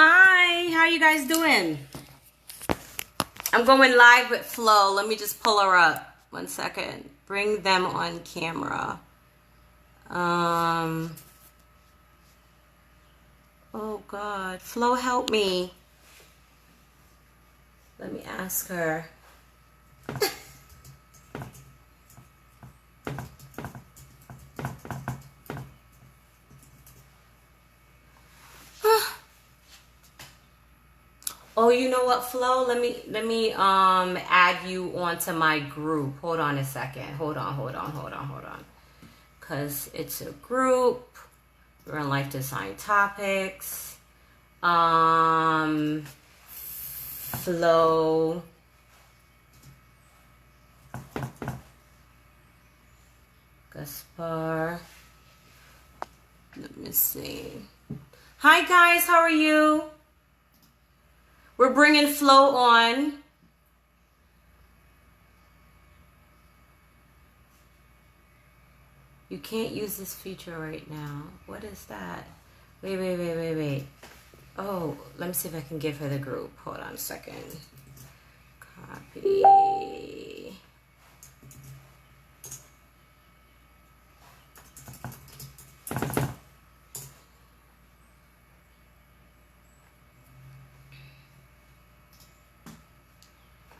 Hi, how you guys doing? I'm going live with Flo. Let me just pull her up. 1 second. Bring them on camera. Oh God. Flo, help me. Let me ask her. Oh, you know what, Flo? Let me add you onto my group. Hold on a second. Hold on. Cause it's a group. We're in life design topics. Flo. Gaspard. Let me see. Hi guys, how are you? We're bringing Flo on. You can't use this feature right now. What is that? Wait. Oh, let me see if I can give her the group. Hold on a second. Copy.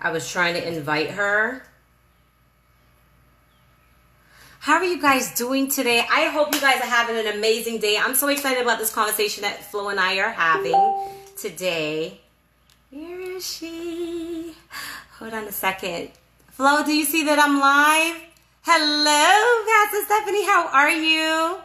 I was trying to invite her. How are you guys doing today? I hope you guys are having an amazing day. I'm so excited about this conversation that Flo and I are having today. Where is she? Hold on a second. Flo, do you see that I'm live? Hello, Pastor Stephanie. How are you?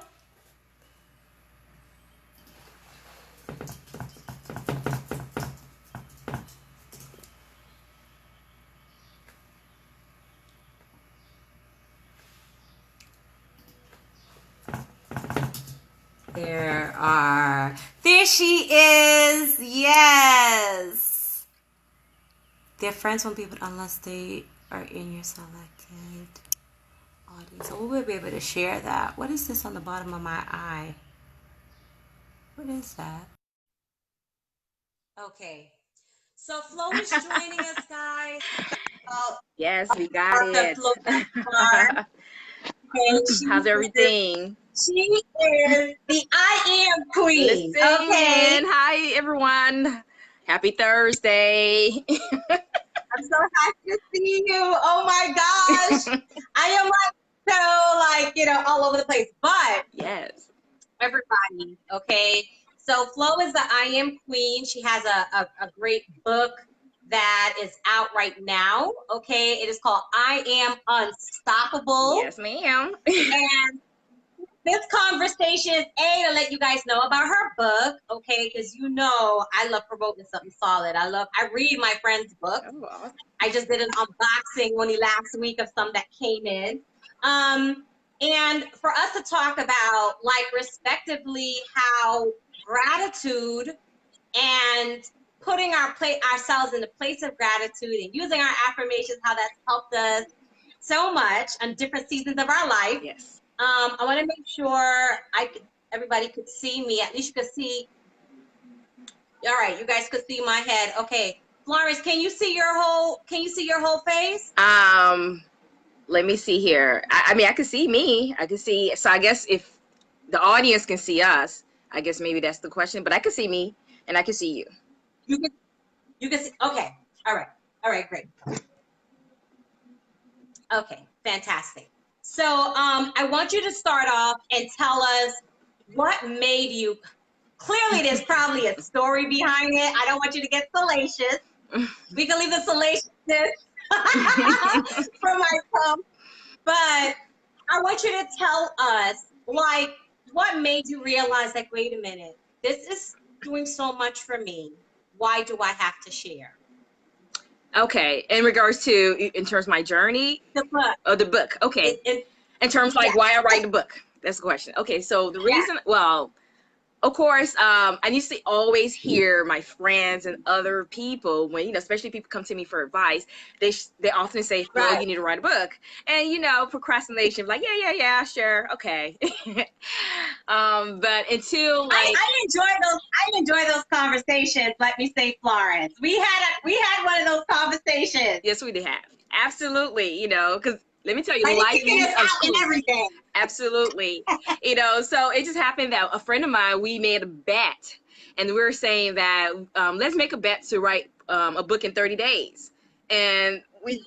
There she is. Yes. They're friends when people, unless they are in your selected audience. So we will be able to share that. What is this on the bottom of my eye? What is that? Okay. So Flo is joining us, guys. Yes, we got it. Flo How's everything? She is the I am queen. Listen, Okay. hi everyone. Happy Thursday. I'm so happy to see you. Oh my gosh. I am all over the place. But Yes. everybody, okay. So Flo is the I am queen. She has a great book that is out right now. Okay. It is called I Am Unstoppable. Yes, ma'am. And this conversation is to let you guys know about her book, okay? Because I love promoting something solid. I read my friend's book. Oh, awesome. I just did an unboxing only last week of some that came in. And for us to talk about, respectively, how gratitude and putting ourselves in the place of gratitude and using our affirmations, how that's helped us so much on different seasons of our life. Yes. I want to make sure everybody could see me. At least you could see. All right, you guys could see my head. Okay, Florence, can you see your whole face? Let me see here. I mean, I can see me. I can see. So I guess if the audience can see us, I guess maybe that's the question. But I can see me, and I can see you. You can see. Okay. All right. Great. Okay. Fantastic. So, I want you to start off and tell us what made you. Clearly, there's probably a story behind it. I don't want you to get salacious. We can leave the salaciousness for myself. But I want you to tell us, what made you realize, wait a minute, this is doing so much for me. Why do I have to share? Okay. In regards to, in terms of my journey? The book. Oh, the book. Okay. In terms of why I write the book. That's the question. Okay. So the reason, well, of course, I used to always hear my friends and other people when, especially people come to me for advice, they often say, Flo, you need to write a book. And, procrastination, like, yeah, sure. Okay. But until I enjoy I enjoy those conversations. Let me say, Florence, we had one of those conversations. Yes, we did have. Absolutely, you know, because let me tell you, Like, life kicking moves us us out and everything. Absolutely. You know, so it just happened that a friend of mine, we made a bet, and we were saying that let's make a bet to write a book in 30 days. And we did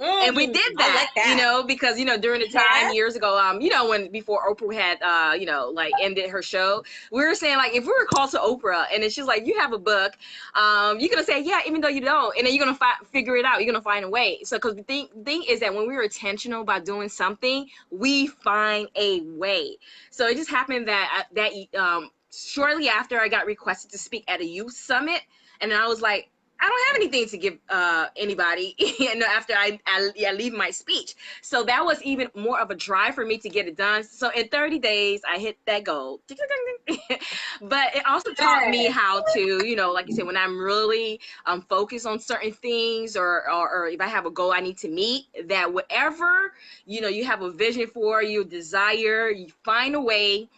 that, like that, you know, because, you know, during the time yes. years ago, you know, when before Oprah had, you know, like ended her show, we were saying, like, if we were called to Oprah and then she's like, you have a book, you're going to say, yeah, even though you don't. And then you're going to figure it out. You're going to find a way. So, because the thing is that when we're intentional about doing something, we find a way. So it just happened that, shortly after I got requested to speak at a youth summit, and then I was like, I don't have anything to give anybody, you know, after I leave my speech. So that was even more of a drive for me to get it done. So in 30 days, I hit that goal. But it also taught me how to, you know, like you said, when I'm really focused on certain things, or if I have a goal I need to meet, that whatever, you know, you have a vision for, you desire, you find a way,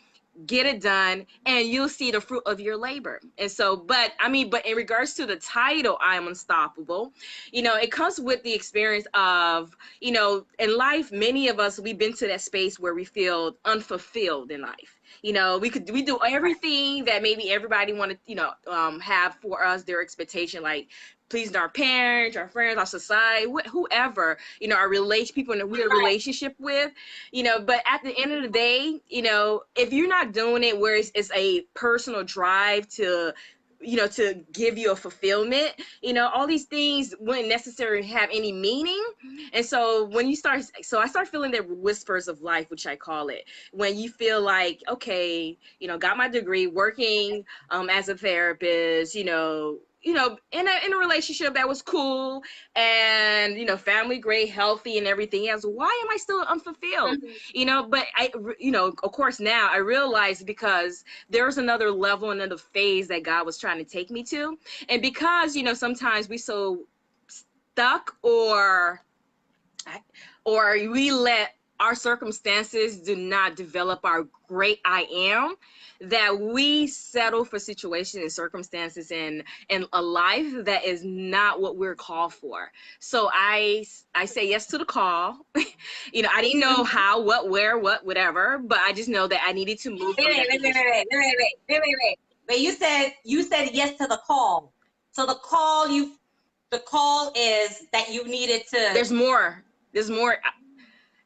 get it done, and you'll see the fruit of your labor. And so, but in regards to the title, I Am Unstoppable, you know, it comes with the experience of, you know, in life, many of us, we've been to that space where we feel unfulfilled in life. You know, we do everything that maybe everybody wanted, you know, have for us, their expectation, like pleasing our parents, our friends, our society, whoever, you know, our people in we're in a relationship with, you know. But at the end of the day, you know, if you're not doing it where it's a personal drive to, you know, to give you a fulfillment, you know, all these things wouldn't necessarily have any meaning. And so when I start feeling the whispers of life, which I call it, when you feel like, okay, you know, got my degree, working as a therapist, you know, in a relationship that was cool, and, you know, family great, healthy, and everything else. Why am I still unfulfilled? You know, but you know, of course, now I realize because there's another level and another phase that God was trying to take me to. And because, you know, sometimes we so stuck, or we let our circumstances do not develop our great I am, that we settle for situations and circumstances in a life that is not what we're called for. So I say yes to the call. You know, I didn't know how, what, where, what, whatever, but I just know that I needed to move. Wait, you said yes to the call. So the call is that you needed to. There's more.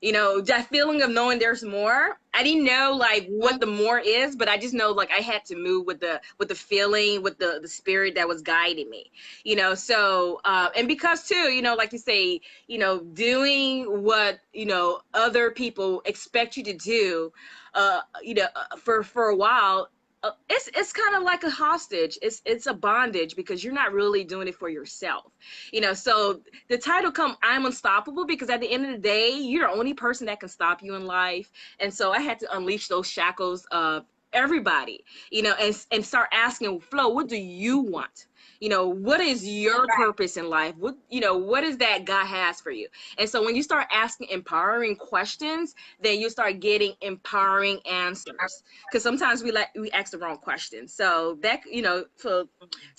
You know, that feeling of knowing there's more. I didn't know like what the more is, but I just know like I had to move with the feeling, with the spirit that was guiding me, you know. So and because too, you know, like you say, you know, doing what, you know, other people expect you to do, you know, for a while, it's kind of like a hostage. It's a bondage, because you're not really doing it for yourself, you know. So the title I'm Unstoppable, because at the end of the day, you're the only person that can stop you in life. And so I had to unleash those shackles of everybody, you know, and start asking, Flo, what do you want? You know, what is your purpose in life? What, you know, what is that God has for you? And so when you start asking empowering questions, then you start getting empowering answers. Because sometimes we ask the wrong questions. So that, you know, to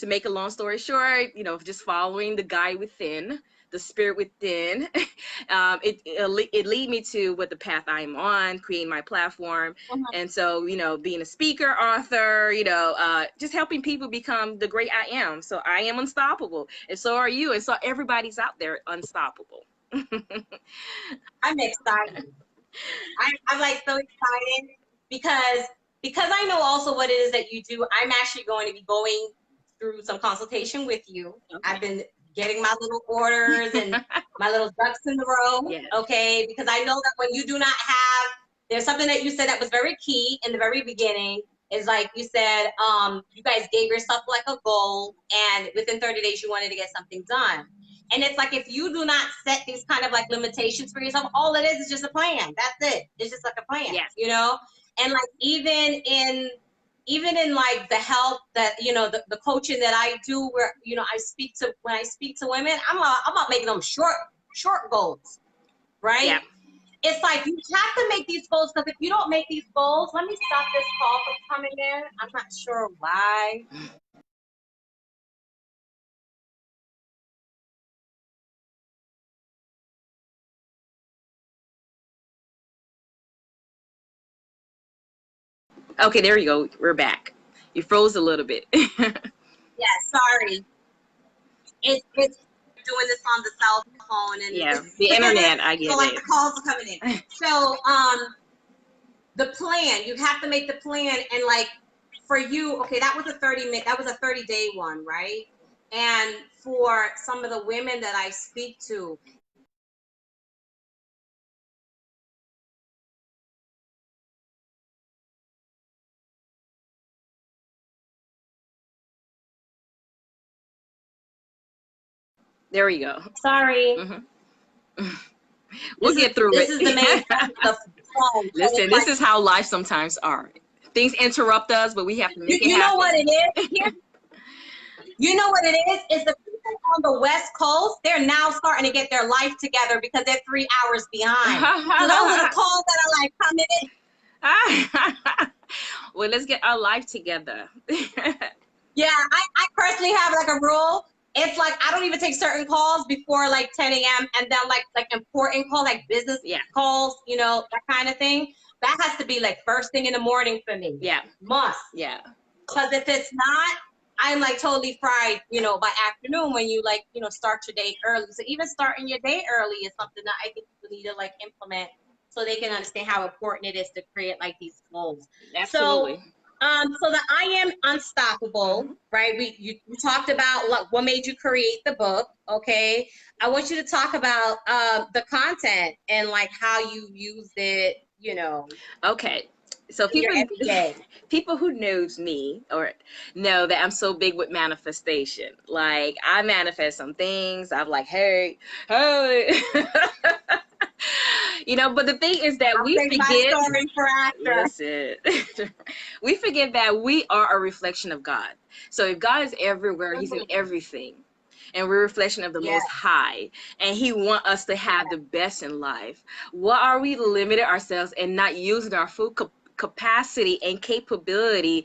make a long story short, you know, just following the guide within, the spirit within, it lead me to what the path I'm on, creating my platform. And so, you know, being a speaker, author, you know, just helping people become the great I am. So I am unstoppable, and so are you, and so everybody's out there unstoppable. I'm excited. I'm like so excited because I know also what it is that you do. I'm actually going to be going through some consultation with you. Okay. I've been getting my little orders and my little ducks in the row. Yes. Okay, because I know that when you do not have, there's something that you said that was very key in the very beginning. Is like you said, you guys gave yourself like a goal, and within 30 days you wanted to get something done. And it's like, if you do not set these kind of like limitations for yourself, all it is just a plan. That's it. It's just like a plan, yes. You know? And like, even in like the health that, you know, the coaching that I do, where, you know, when I speak to women, I'm about making them short goals, right? Yeah. It's like, you have to make these goals, because if you don't make these goals, let me stop this call from coming in. I'm not sure why. Okay, there you go. We're back. You froze a little bit. Yeah, sorry. It's doing this on the cell phone and Yeah, the internet, I get so like it. the calls are coming in. So the plan, you have to make the plan, and like for you, okay, that was a 30-day one, right? And for some of the women that I speak to, There we go. sorry. We'll get through this it. is the main part of the phone. Listen, this is how life sometimes are. Things interrupt us, but we have to make it happen. You know what it is? You know what it is? Is the people on the West Coast, they're now starting to get their life together because they're 3 hours behind. So those are the calls that are like coming in. Well, let's get our life together. Yeah, I personally have like a rule. It's like I don't even take certain calls before like 10 a.m. and then like important calls, like business calls, you know, that kind of thing. That has to be like first thing in the morning for me. Yeah. Must. Yeah. Because if it's not, I'm like totally fried, you know, by afternoon when you like, you know, start your day early. So even starting your day early is something that I think people need to like implement so they can understand how important it is to create like these goals. Absolutely. So the I Am Unstoppable, right? We talked about what made you create the book, okay? I want you to talk about the content and like how you used it, you know. Okay. So people who knows me or know that I'm so big with manifestation. Like I manifest some things. I'm like, hey. You know, but the thing is that we forget. Listen, we forget that we are a reflection of God. So if God is everywhere, He's in everything. And we're a reflection of the Most High. And He wants us to have the best in life. What are we limiting ourselves and not using our full capacity and capability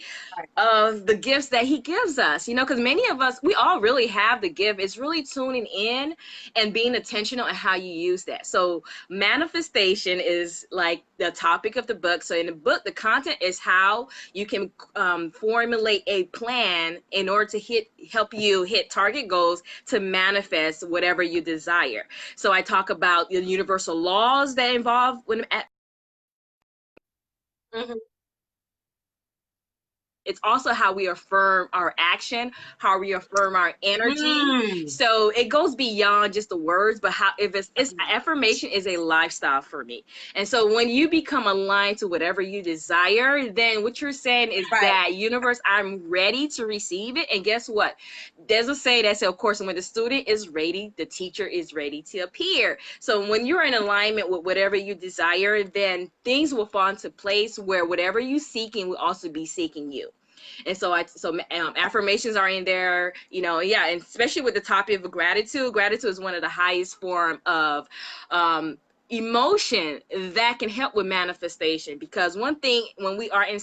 of the gifts that He gives us? You know, because many of us, we all really have the gift. It's really tuning in and being intentional on how you use that. So manifestation is like the topic of the book. So in the book, the content is how you can formulate a plan in order to help you hit target goals to manifest whatever you desire. So I talk about the universal laws that involve when it's also how we affirm our action, how we affirm our energy. So it goes beyond just the words, but how if it's affirmation is a lifestyle for me. And so when you become aligned to whatever you desire, then what you're saying is that universe, I'm ready to receive it. And guess what? There's a saying that says, of course, when the student is ready, the teacher is ready to appear. So when you're in alignment with whatever you desire, then things will fall into place where whatever you're seeking will also be seeking you. And so affirmations are in there, you know, and especially with the topic of gratitude. Gratitude is one of the highest form of emotion that can help with manifestation, because one thing when we are in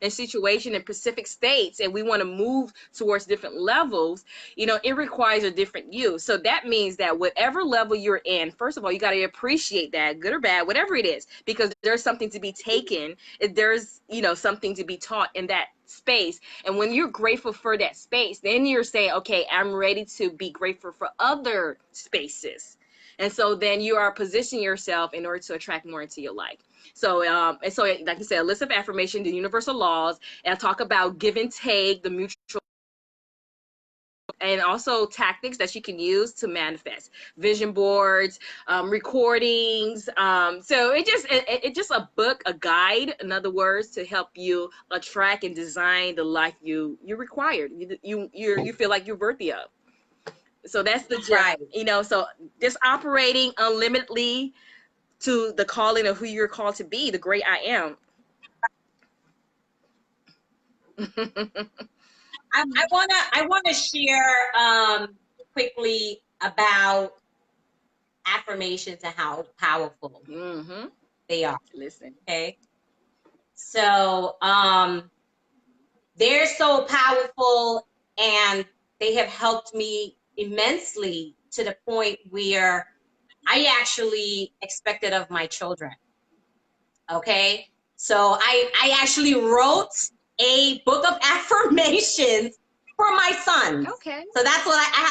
situation in specific states and we want to move towards different levels, you know, it requires a different you. So that means that whatever level you're in, first of all, you got to appreciate that, good or bad, whatever it is, because there's something to be taken. There's, you know, something to be taught in that space. And when you're grateful for that space, then you're saying, okay, I'm ready to be grateful for other spaces. And so then you are positioning yourself in order to attract more into your life. So, and so like you said, a list of affirmation, the universal laws, and I talk about give and take, the mutual, and also tactics that you can use to manifest, vision boards, recordings. So it's just a book, a guide, in other words, to help you attract and design the life you required, you feel like you're worthy of. So that's the gist, you know, so just operating unlimitedly to the calling of who you're called to be, the great I am. I wanna share quickly about affirmations and how powerful they are. Listen. Okay. So they're so powerful and they have helped me immensely to the point where I actually expected of my children. Okay. So I actually wrote a book of affirmations for my sons. Okay. So that's what I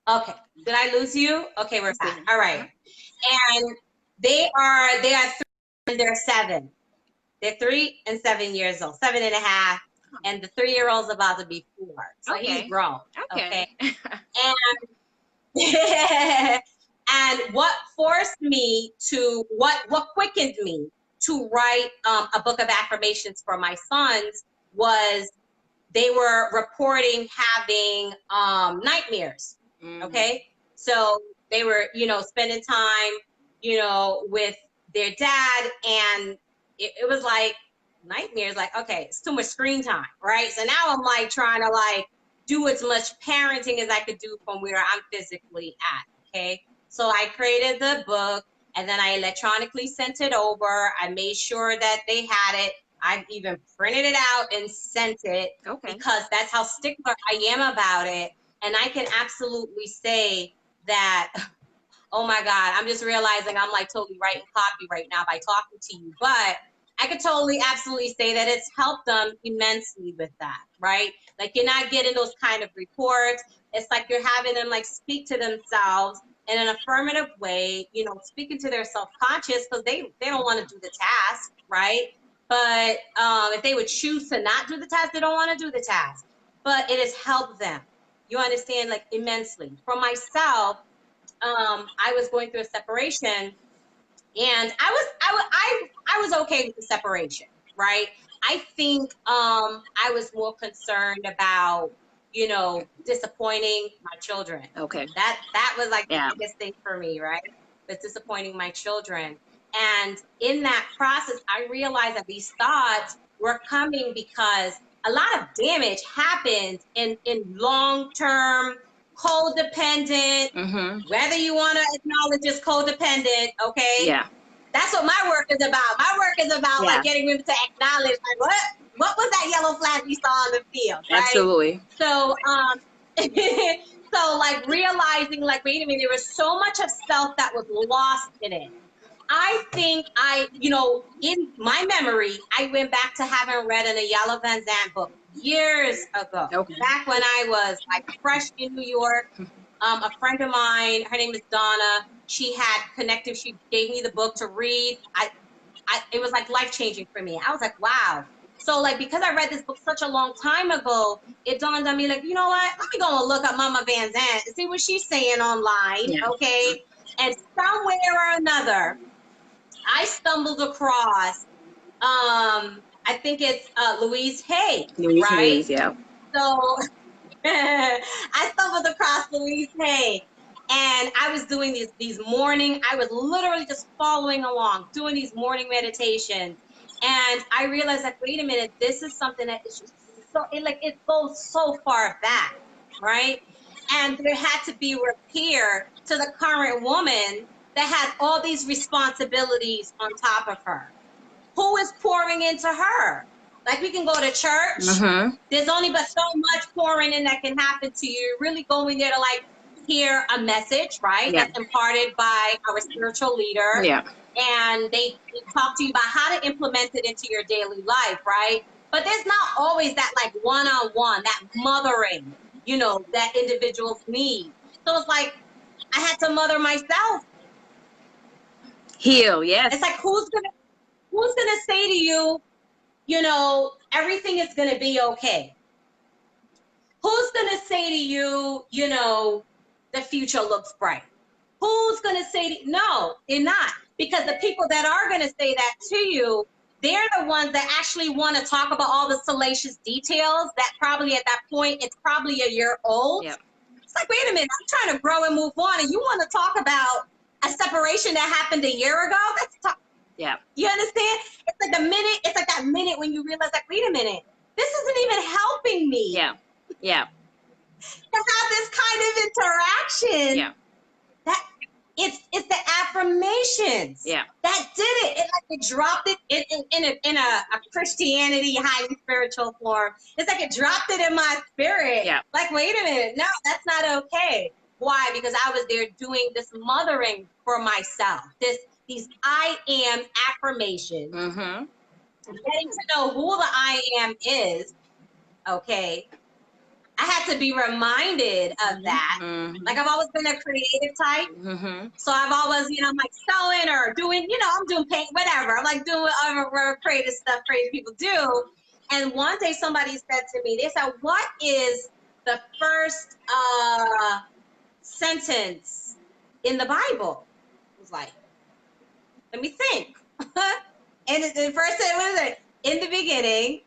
have. Okay. Did I lose you? Okay, we're back. All right. And they are 3 and they're 7. They're 3 and 7 years old, 7.5. And the 3-year-old's about to be 4. So he's grown. Okay. And and what forced me to what quickened me to write a book of affirmations for my sons was they were reporting having nightmares. Okay, so they were, spending time, with their dad, and it was like nightmares. Like, okay, it's too much screen time, right? So now I'm like trying to like do as much parenting as I could do from where I'm physically at. Okay, so I created the book, and then I electronically sent it over. I made sure that they had it. I've even printed it out and sent it because that's how stickler I am about it. And I can absolutely say that, oh my God, I'm just realizing I'm like totally writing copy right now by talking to you. But I could totally absolutely say that it's helped them immensely with that, right? Like you're not getting those kind of reports. It's like you're having them like speak to themselves in an affirmative way, speaking to their self-conscious because they don't want to do the task, right? But if they would choose to not do the task, they don't want to do the task. But it has helped them. You understand, like immensely. For myself, I was going through a separation, and I was okay with the separation, right? I think I was more concerned about, disappointing my children. Okay. That was like the biggest thing for me, right? Was disappointing my children. And in that process, I realized that these thoughts were coming because a lot of damage happened in long-term codependent, whether you want to acknowledge it's codependent, okay? Yeah. That's what my work is about. My work is about like getting women to acknowledge like what was that yellow flag we saw on the field, right? Absolutely. So so like realizing like, wait a minute, there was so much of self that was lost in it. I think in my memory, I went back to having read in a Yellow Van Zandt book years ago, back when I was like fresh in New York. A friend of mine, her name is Donna, she had connected, she gave me the book to read. It was like life-changing for me. I was like, wow. So like, because I read this book such a long time ago, it dawned on me like, you know what? Let me go and look up Mama Van Zandt and see what she's saying online, okay? And somewhere or another, I stumbled across, I think it's Louise Hay, right? Louise, yeah. So I stumbled across Louise Hay, and I was doing these morning, I was literally just following along, doing these morning meditations. And I realized like, wait a minute, this is something that is just so, it goes so far back, right? And there had to be repair to the current woman that has all these responsibilities on top of her. Who is pouring into her? Like we can go to church. There's only but so much pouring in that can happen to you. You're really going there to like hear a message, right? That's imparted by our spiritual leader. Yeah. And they talk to you about how to implement it into your daily life, right? But there's not always that like one-on-one, that mothering, that individuals need. So it's like I had to mother myself. Heal, yes. It's like who's gonna say to you, everything is gonna be okay? Who's gonna say to you, the future looks bright? Who's gonna say to no, they're not. Because the people that are gonna say that to you, they're the ones that actually want to talk about all the salacious details that probably at that point, it's probably a year old. Yep. It's like, wait a minute, I'm trying to grow and move on, and you want to talk about a separation that happened a year ago? Yeah. You understand? It's like that minute when you realize like, wait a minute, this isn't even helping me. Yeah. Yeah. To have this kind of interaction. Yeah. That it's the affirmations. Yeah. That did it. It dropped it in a Christianity highly spiritual form. It's like it dropped it in my spirit. Yeah. Like, wait a minute, no, that's not okay. Why? Because I was there doing this mothering for myself. These I am affirmations, getting to know who the I am is. Okay. I had to be reminded of that. Like, I've always been a creative type. So I've always, I'm like sewing or doing, I'm doing paint, whatever. I'm like doing whatever creative stuff crazy people do. And one day somebody said to me, they said, what is the first sentence in the Bible? I was like, let me think. And the first sentence, what is it? In the beginning,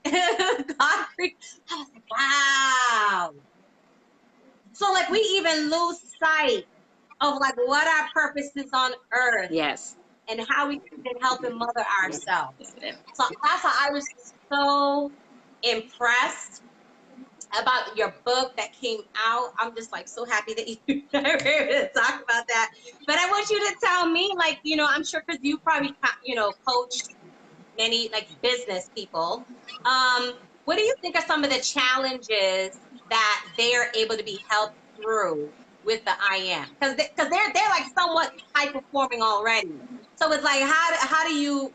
God created. I was like, wow. So like we even lose sight of like what our purpose is on earth. Yes. And how we can help and mother ourselves. So that's why I was so impressed about your book that came out. I'm just like so happy that you were able to talk about that. But I want you to tell me, like, I'm sure because you probably, coached many like business people. What do you think are some of the challenges that they're able to be helped through with the I am? Because they're like somewhat high performing already. So it's like how do you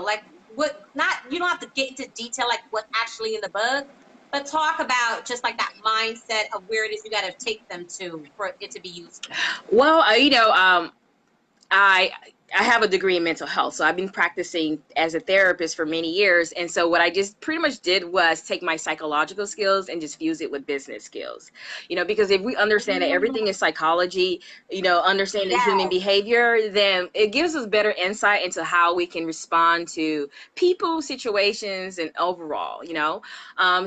like what not you don't have to get into detail like what's actually in the book, but talk about just like that mindset of where it is you got to take them to for it to be useful. Well, I have a degree in mental health, so I've been practicing as a therapist for many years. And so what I just pretty much did was take my psychological skills and just fuse it with business skills, because if we understand that everything is psychology, understanding human behavior, then it gives us better insight into how we can respond to people, situations, and overall,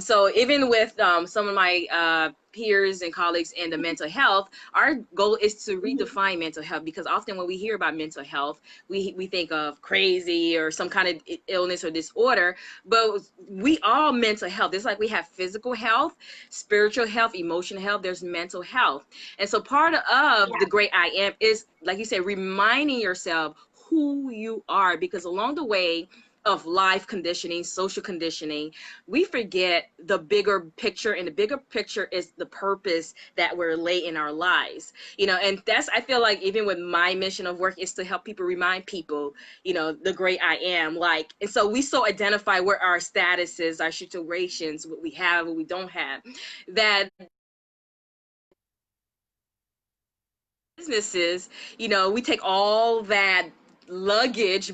so even with some of my peers and colleagues in the mental health, our goal is to redefine mental health, because often when we hear about mental health, we think of crazy or some kind of illness or disorder, but we all mental health. It's like we have physical health, spiritual health, emotional health, there's mental health. And so part of the great I am is, like you said, reminding yourself who you are, because along the way of life conditioning, social conditioning, we forget the bigger picture, and the bigger picture is the purpose that we're laid in our lives, and that's, I feel like even with my mission of work is to help people, remind people, the great I am, like, and so we so identify where our status is, our situations, what we have, what we don't have, that businesses, we take all that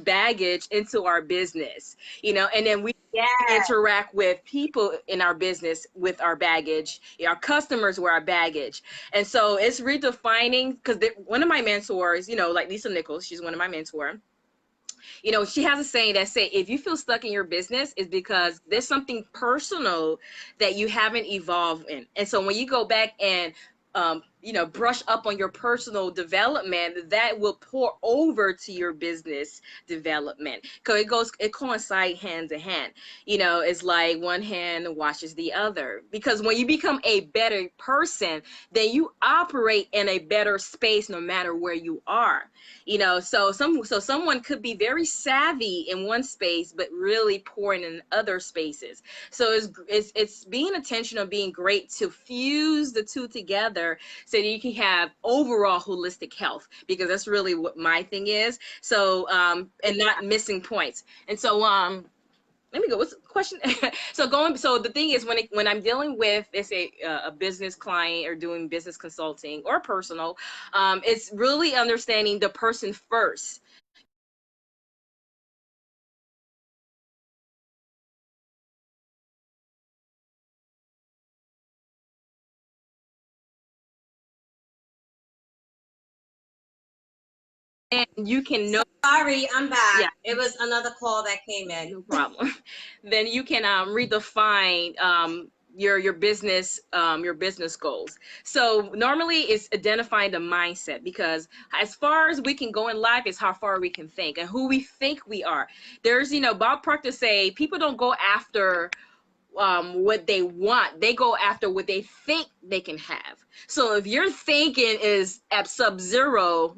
baggage into our business, and then we interact with people in our business with our baggage, our customers with our baggage. And so it's redefining, because one of my mentors, like Lisa Nichols, she's one of my mentors. She has a saying that say, if you feel stuck in your business, it's because there's something personal that you haven't evolved in. And so when you go back and brush up on your personal development, that will pour over to your business development. Because it coincides hand to hand. It's like one hand washes the other. Because when you become a better person, then you operate in a better space no matter where you are. So someone could be very savvy in one space, but really pouring in other spaces. So it's being intentional, being great to fuse the two together so that you can have overall holistic health, because that's really what my thing is. So and not missing points. And so let me go. What's the question? So the thing is, when I'm dealing with, let's say, a business client or doing business consulting or personal, it's really understanding the person first. And you can know. Sorry, I'm back. Yeah, it was another call that came in. No problem. Then you can redefine your business goals. So normally it's identifying the mindset, because as far as we can go in life is how far we can think and who we think we are. There's Bob Proctor say people don't go after what they want, they go after what they think they can have. So if your thinking is at sub-zero,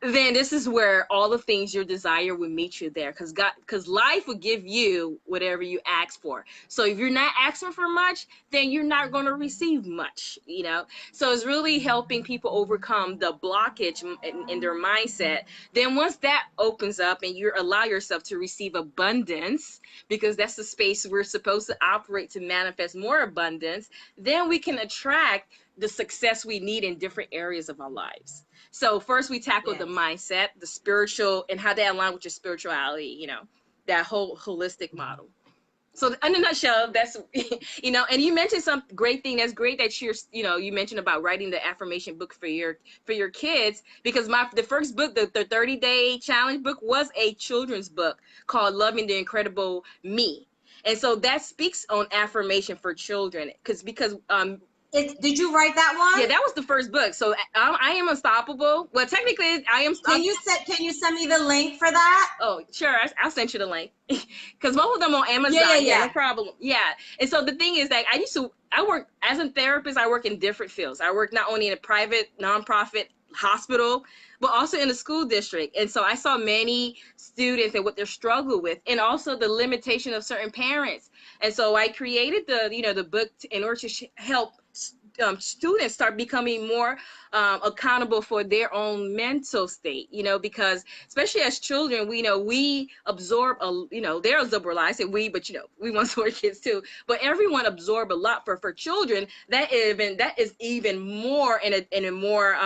then this is where all the things you desire will meet you there, because life will give you whatever you ask for. So if you're not asking for much, then you're not going to receive much, you know. So it's really helping people overcome the blockage in their mindset. Then once that opens up and you allow yourself to receive abundance, because that's the space we're supposed to operate to manifest more abundance, then we can attract the success we need in different areas of our lives. So first we tackle the mindset, the spiritual, and how that align with your spirituality, you know, that whole holistic model. So in a nutshell, that's, you know, and you mentioned some great thing. That's great that you're, you know, you mentioned about writing the affirmation book for your kids, because the first book, the 30-day challenge book, was a children's book called Loving the Incredible Me. And so that speaks on affirmation for children, because did you write that one? Yeah, that was the first book. So I am unstoppable. Well, technically, I am. Can you send me the link for that? Oh, sure. I'll send you the link, because both of them on Amazon. Yeah, no problem. Yeah. And so the thing is that I work as a therapist. I work in different fields. I work not only in a private nonprofit hospital, but also in the school district. And so I saw many students and what they're struggle with, and also the limitation of certain parents. And so I created the book in order to help students start becoming more accountable for their own mental state, you know, because especially as children, we absorb they're absorbed. I say we, but we want to kids too, but everyone absorb a lot. For children, that is even more in a more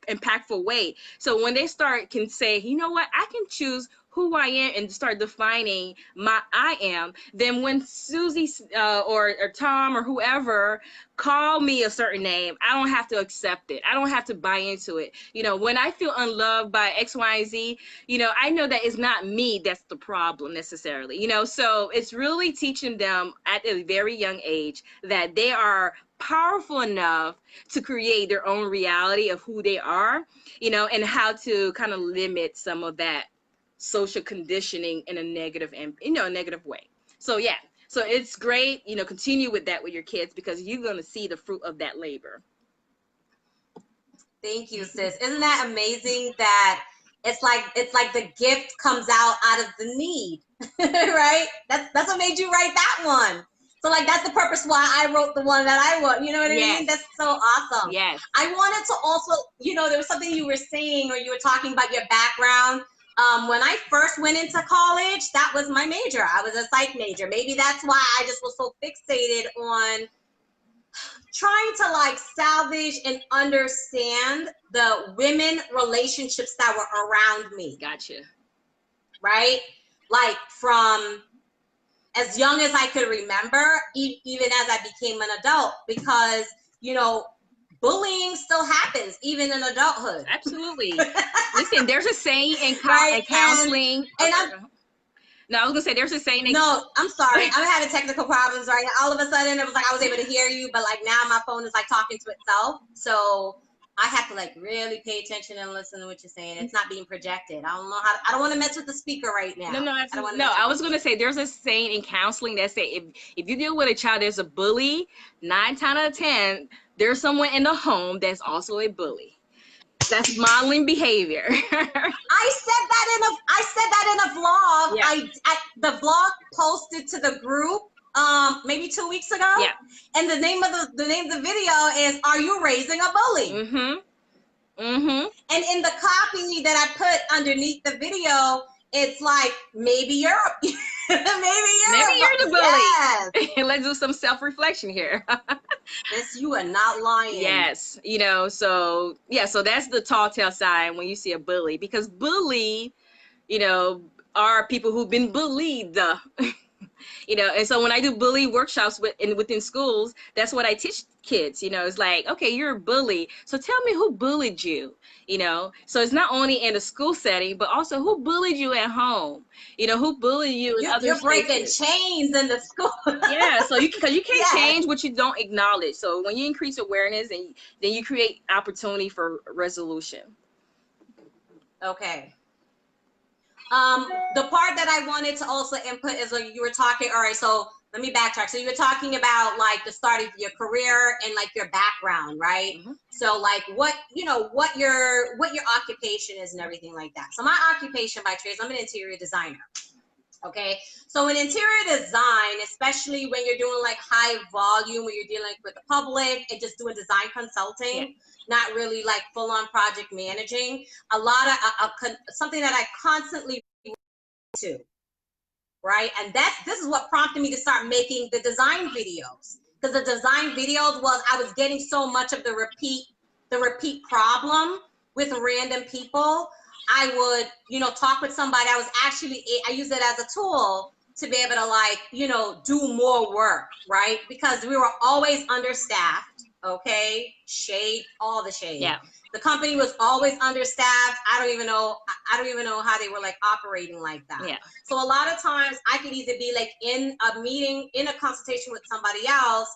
impactful way. So when they can say, you know what, I can choose who I am and start defining I am, then when Susie or Tom or whoever call me a certain name, I don't have to accept it. I don't have to buy into it. You know, when I feel unloved by X, Y, and Z, I know that it's not me that's the problem necessarily, so it's really teaching them at a very young age that they are powerful enough to create their own reality of who they are, and how to kind of limit some of that social conditioning in a negative way. So yeah, so it's great, continue with that with your kids, because you're going to see the fruit of that labor. Thank you, sis. Isn't that amazing that it's like the gift comes out of the need, right? That's what made you write that one. So like that's the purpose why I wrote the one that I wrote. You know what I mean? That's so awesome. Yes. I wanted to also, there was something you were saying, or you were talking about your background. When I first went into college, that was my major. I was a psych major. Maybe that's why I just was so fixated on trying to like salvage and understand the women relationships that were around me. Gotcha. Right? Like from as young as I could remember, even as I became an adult, because, bullying still happens even in adulthood. Absolutely. Listen, there's a saying in counseling. No, I was gonna say there's a saying. No, I'm sorry. I'm having technical problems right now. All of a sudden, it was like I was able to hear you, but like now my phone is like talking to itself. So I have to like really pay attention and listen to what you're saying. It's not being projected. I don't want to mess with the speaker right now. I was gonna say there's a saying in counseling that say if you deal with a child that's a bully, 9 times out of 10, there's someone in the home that's also a bully. That's modeling behavior. I said that in a vlog. Yeah. The vlog posted to the group maybe 2 weeks ago. Yeah. And the name of the video is "Are You Raising a Bully?" Mm-hmm. Mm-hmm. And in the copy that I put underneath the video, it's like maybe you're the bully. Yes. Let's do some self-reflection here. This, you are not lying. Yes, so that's the tall tale sign when you see a bully, because bully, are people who've been bullied. And so when I do bully workshops within schools, that's what I teach kids. It's like, okay, you're a bully, so tell me who bullied you. So it's not only in a school setting, but also who bullied you at home. Who bullied you in other You're breaking spaces. Chains in the school. Yeah, so because you can't change what you don't acknowledge. So when you increase awareness, and then you create opportunity for resolution. Okay. The part that I wanted to also input is like you were talking. All right, so let me backtrack. So you were talking about like the start of your career and like your background, right? Mm-hmm. So like what, you know, what your occupation is and everything like that. So my occupation by trade, I'm an interior designer. Okay, so in interior design, especially when you're doing like high volume, when you're dealing with the public and just doing design consulting, not really like full on project managing, a lot of something that I constantly to, right? And this is what prompted me to start making the design videos, because the design videos was, I was getting so much of the repeat problem with random people. I would, you know, talk with somebody. I use it as a tool to be able to like, you know, do more work, right? Because we were always understaffed, okay? Shade, all the shade. Yeah. The company was always understaffed. I don't even know how they were like operating like that. Yeah. So a lot of times I could either be like in a meeting, in a consultation with somebody else,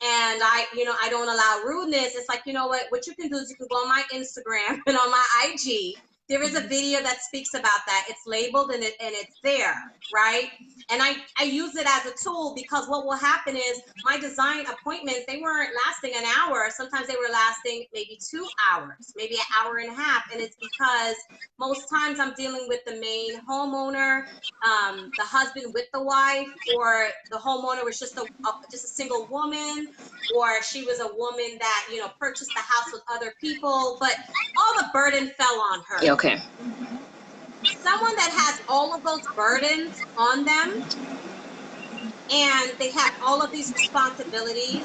and I don't allow rudeness. It's like, you know what you can do is you can go on my Instagram and on my IG. There is a video that speaks about that. It's labeled and it's there, right? And I use it as a tool, because what will happen is my design appointments, they weren't lasting an hour. Sometimes they were lasting maybe 2 hours, maybe an hour and a half. And it's because most times I'm dealing with the main homeowner, the husband with the wife, or the homeowner was just a single woman, or she was a woman that, you know, purchased the house with other people, but all the burden fell on her. Yeah, okay. Someone that has all of those burdens on them, and they have all of these responsibilities,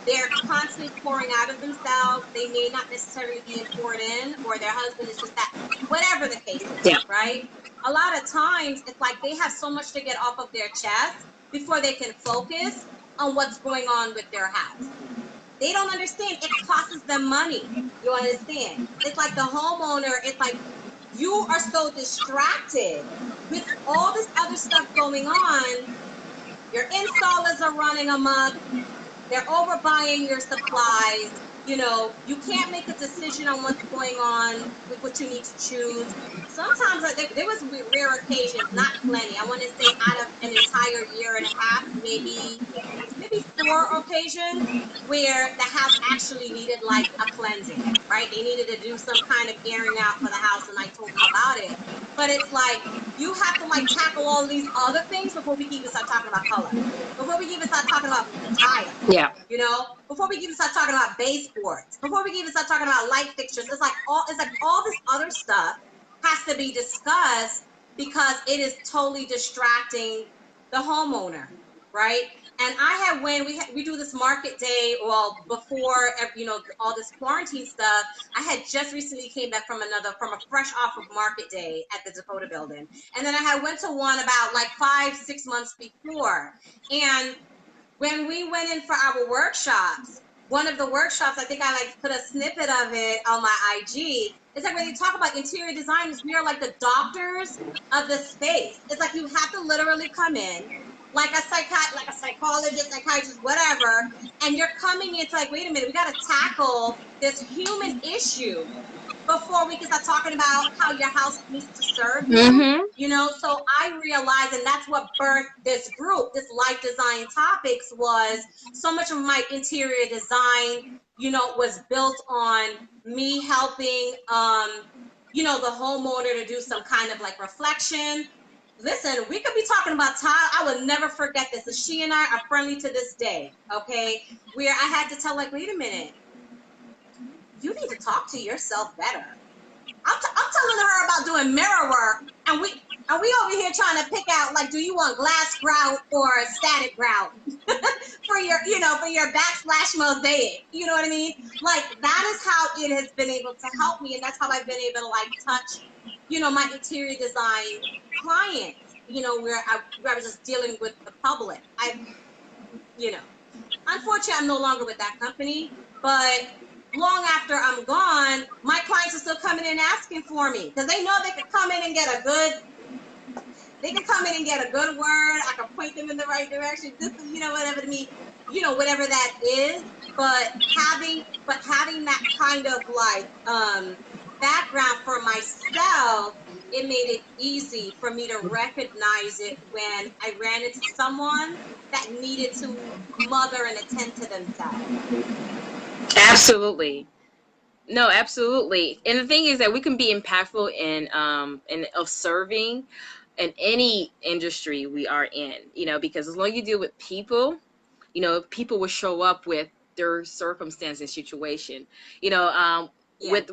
they're constantly pouring out of themselves. They may not necessarily be poured in, or their husband is just that, whatever the case is, Yeah. right? A lot of times it's like they have so much to get off of their chest before they can focus on what's going on with their house. They don't understand. It costs them money. You understand? It's like the homeowner, it's like you are so distracted with all this other stuff going on. Your installers are running amok. They're overbuying your supplies. You know, you can't make a decision on what's going on with what you need to choose. Sometimes there was rare occasions, not plenty. I want to say out of an entire year and a half, maybe 4 occasions where the house actually needed like a cleansing, right? They needed to do some kind of airing out for the house, and I told them about it. But it's like, you have to like tackle all these other things before we can even start talking about color, before we can even start talking about tile. Yeah. You know, before we can even start talking about baseboards, before we can even start talking about light fixtures. It's like all this other stuff has to be discussed, because it is totally distracting the homeowner, right? And I had, when we do this market day, well, before, you know, all this quarantine stuff, I had just recently came back from a fresh off of market day at the Dakota building. And then I had went to one about like 5-6 months before. And when we went in for our workshops, one of the workshops, I think I like put a snippet of it on my IG. It's like when you talk about interior designers, we are like the doctors of the space. It's like you have to literally come in like a psychologist, psychiatrist, whatever, and you're coming in, it's like, wait a minute, we got to tackle this human issue before we can start talking about how your house needs to serve you. Mm-hmm. You know, so I realized, and that's what birthed this group, this Life Design Topics, was so much of my interior design, you know, was built on me helping, you know, the homeowner to do some kind of like reflection. Listen, we could be talking about tile. I will never forget this. So she and I are friendly to this day, okay? Where I had to tell, like, wait a minute, you need to talk to yourself better. I'm telling her about doing mirror work, and we over here trying to pick out, like, do you want glass grout or static grout for your, you know, for your backsplash mosaic? You know what I mean? Like, that is how it has been able to help me, and that's how I've been able to like touch, you know, my interior design clients. You know, where I was just dealing with the public. You know, unfortunately, I'm no longer with that company, but long after I'm gone, my clients are still coming in asking for me, because they know they could come in and get a good word. I can point them in the right direction. This is, you know, whatever to me, you know, whatever that is. But having that kind of like background for myself, it made it easy for me to recognize it when I ran into someone that needed to mother and attend to themselves. Absolutely. No, absolutely. And the thing is that we can be impactful in of serving in any industry we are in, you know, because as long as you deal with people, you know, people will show up with their circumstance and situation. You know, Yeah. with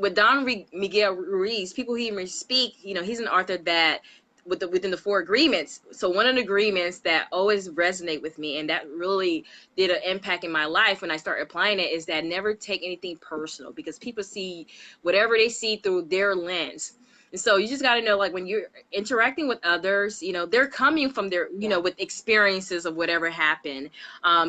Miguel Ruiz, people who even speak, you know, he's an author that within the four agreements. So one of the agreements that always resonate with me and that really did an impact in my life when I started applying it is that never take anything personal, because people see whatever they see through their lens. And so you just got to know, like, when you're interacting with others, you know, they're coming from their, you know, with experiences of whatever happened.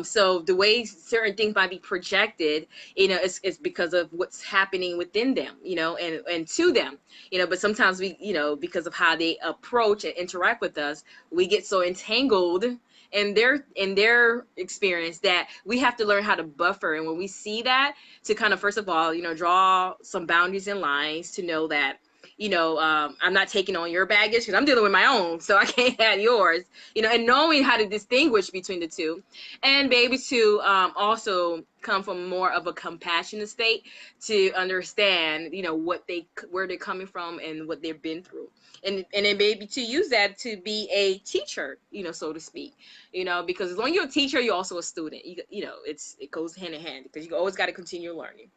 So the way certain things might be projected, you know, it's because of what's happening within them, you know, and to them, you know. But sometimes we, you know, because of how they approach and interact with us, we get so entangled in their experience that we have to learn how to buffer. And when we see that, to kind of, first of all, you know, draw some boundaries and lines to know that, you know, I'm not taking on your baggage because I'm dealing with my own, so I can't have yours, you know, and knowing how to distinguish between the two, and be able to also come from more of a compassionate state to understand, you know, where they're coming from and what they've been through, and then maybe to use that to be a teacher, you know, so to speak, you know, because as long as you're a teacher, you're also a student. You know, it goes hand in hand, because you always got to continue learning,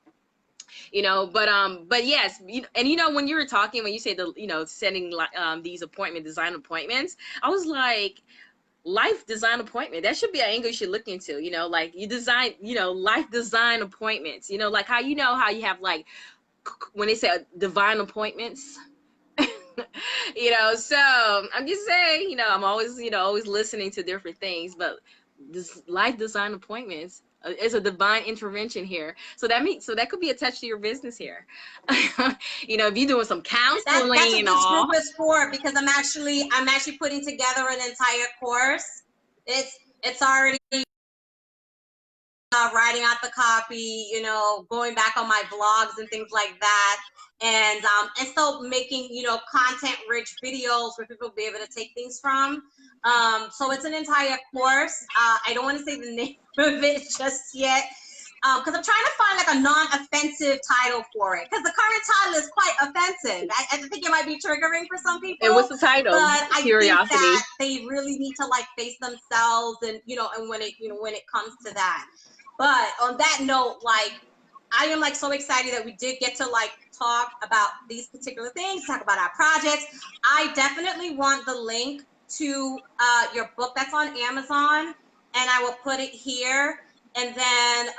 you know. But yes, you know, and you know, when you were talking, when you say the, you know, setting these design appointments, I was like, life design appointment, that should be an angle you should look into, you know, like you design, you know, life design appointments, you know, like how, you know, how you have like when they say divine appointments. You know, so I'm just saying, you know, I'm always, you know, always listening to different things, but this life design appointments is a divine intervention here. So that could be attached to your business here. You know, if you're doing some counseling That's what and this all. group is for, because I'm actually putting together an entire course. It's already writing out the copy, you know, going back on my blogs and things like that, and so making, you know, content rich videos where people will be able to take things from. So it's an entire course. I don't want to say the name of it just yet, because I'm trying to find like a non-offensive title for it, because the current title is quite offensive. I think it might be triggering for some people. And what's the title? But I Curiosity. think that they really need to like face themselves, and you know, and when it comes to that. But on that note, like, I am like so excited that we did get to like talk about these particular things, talk about our projects. I definitely want the link to your book that's on Amazon, and I will put it here. And then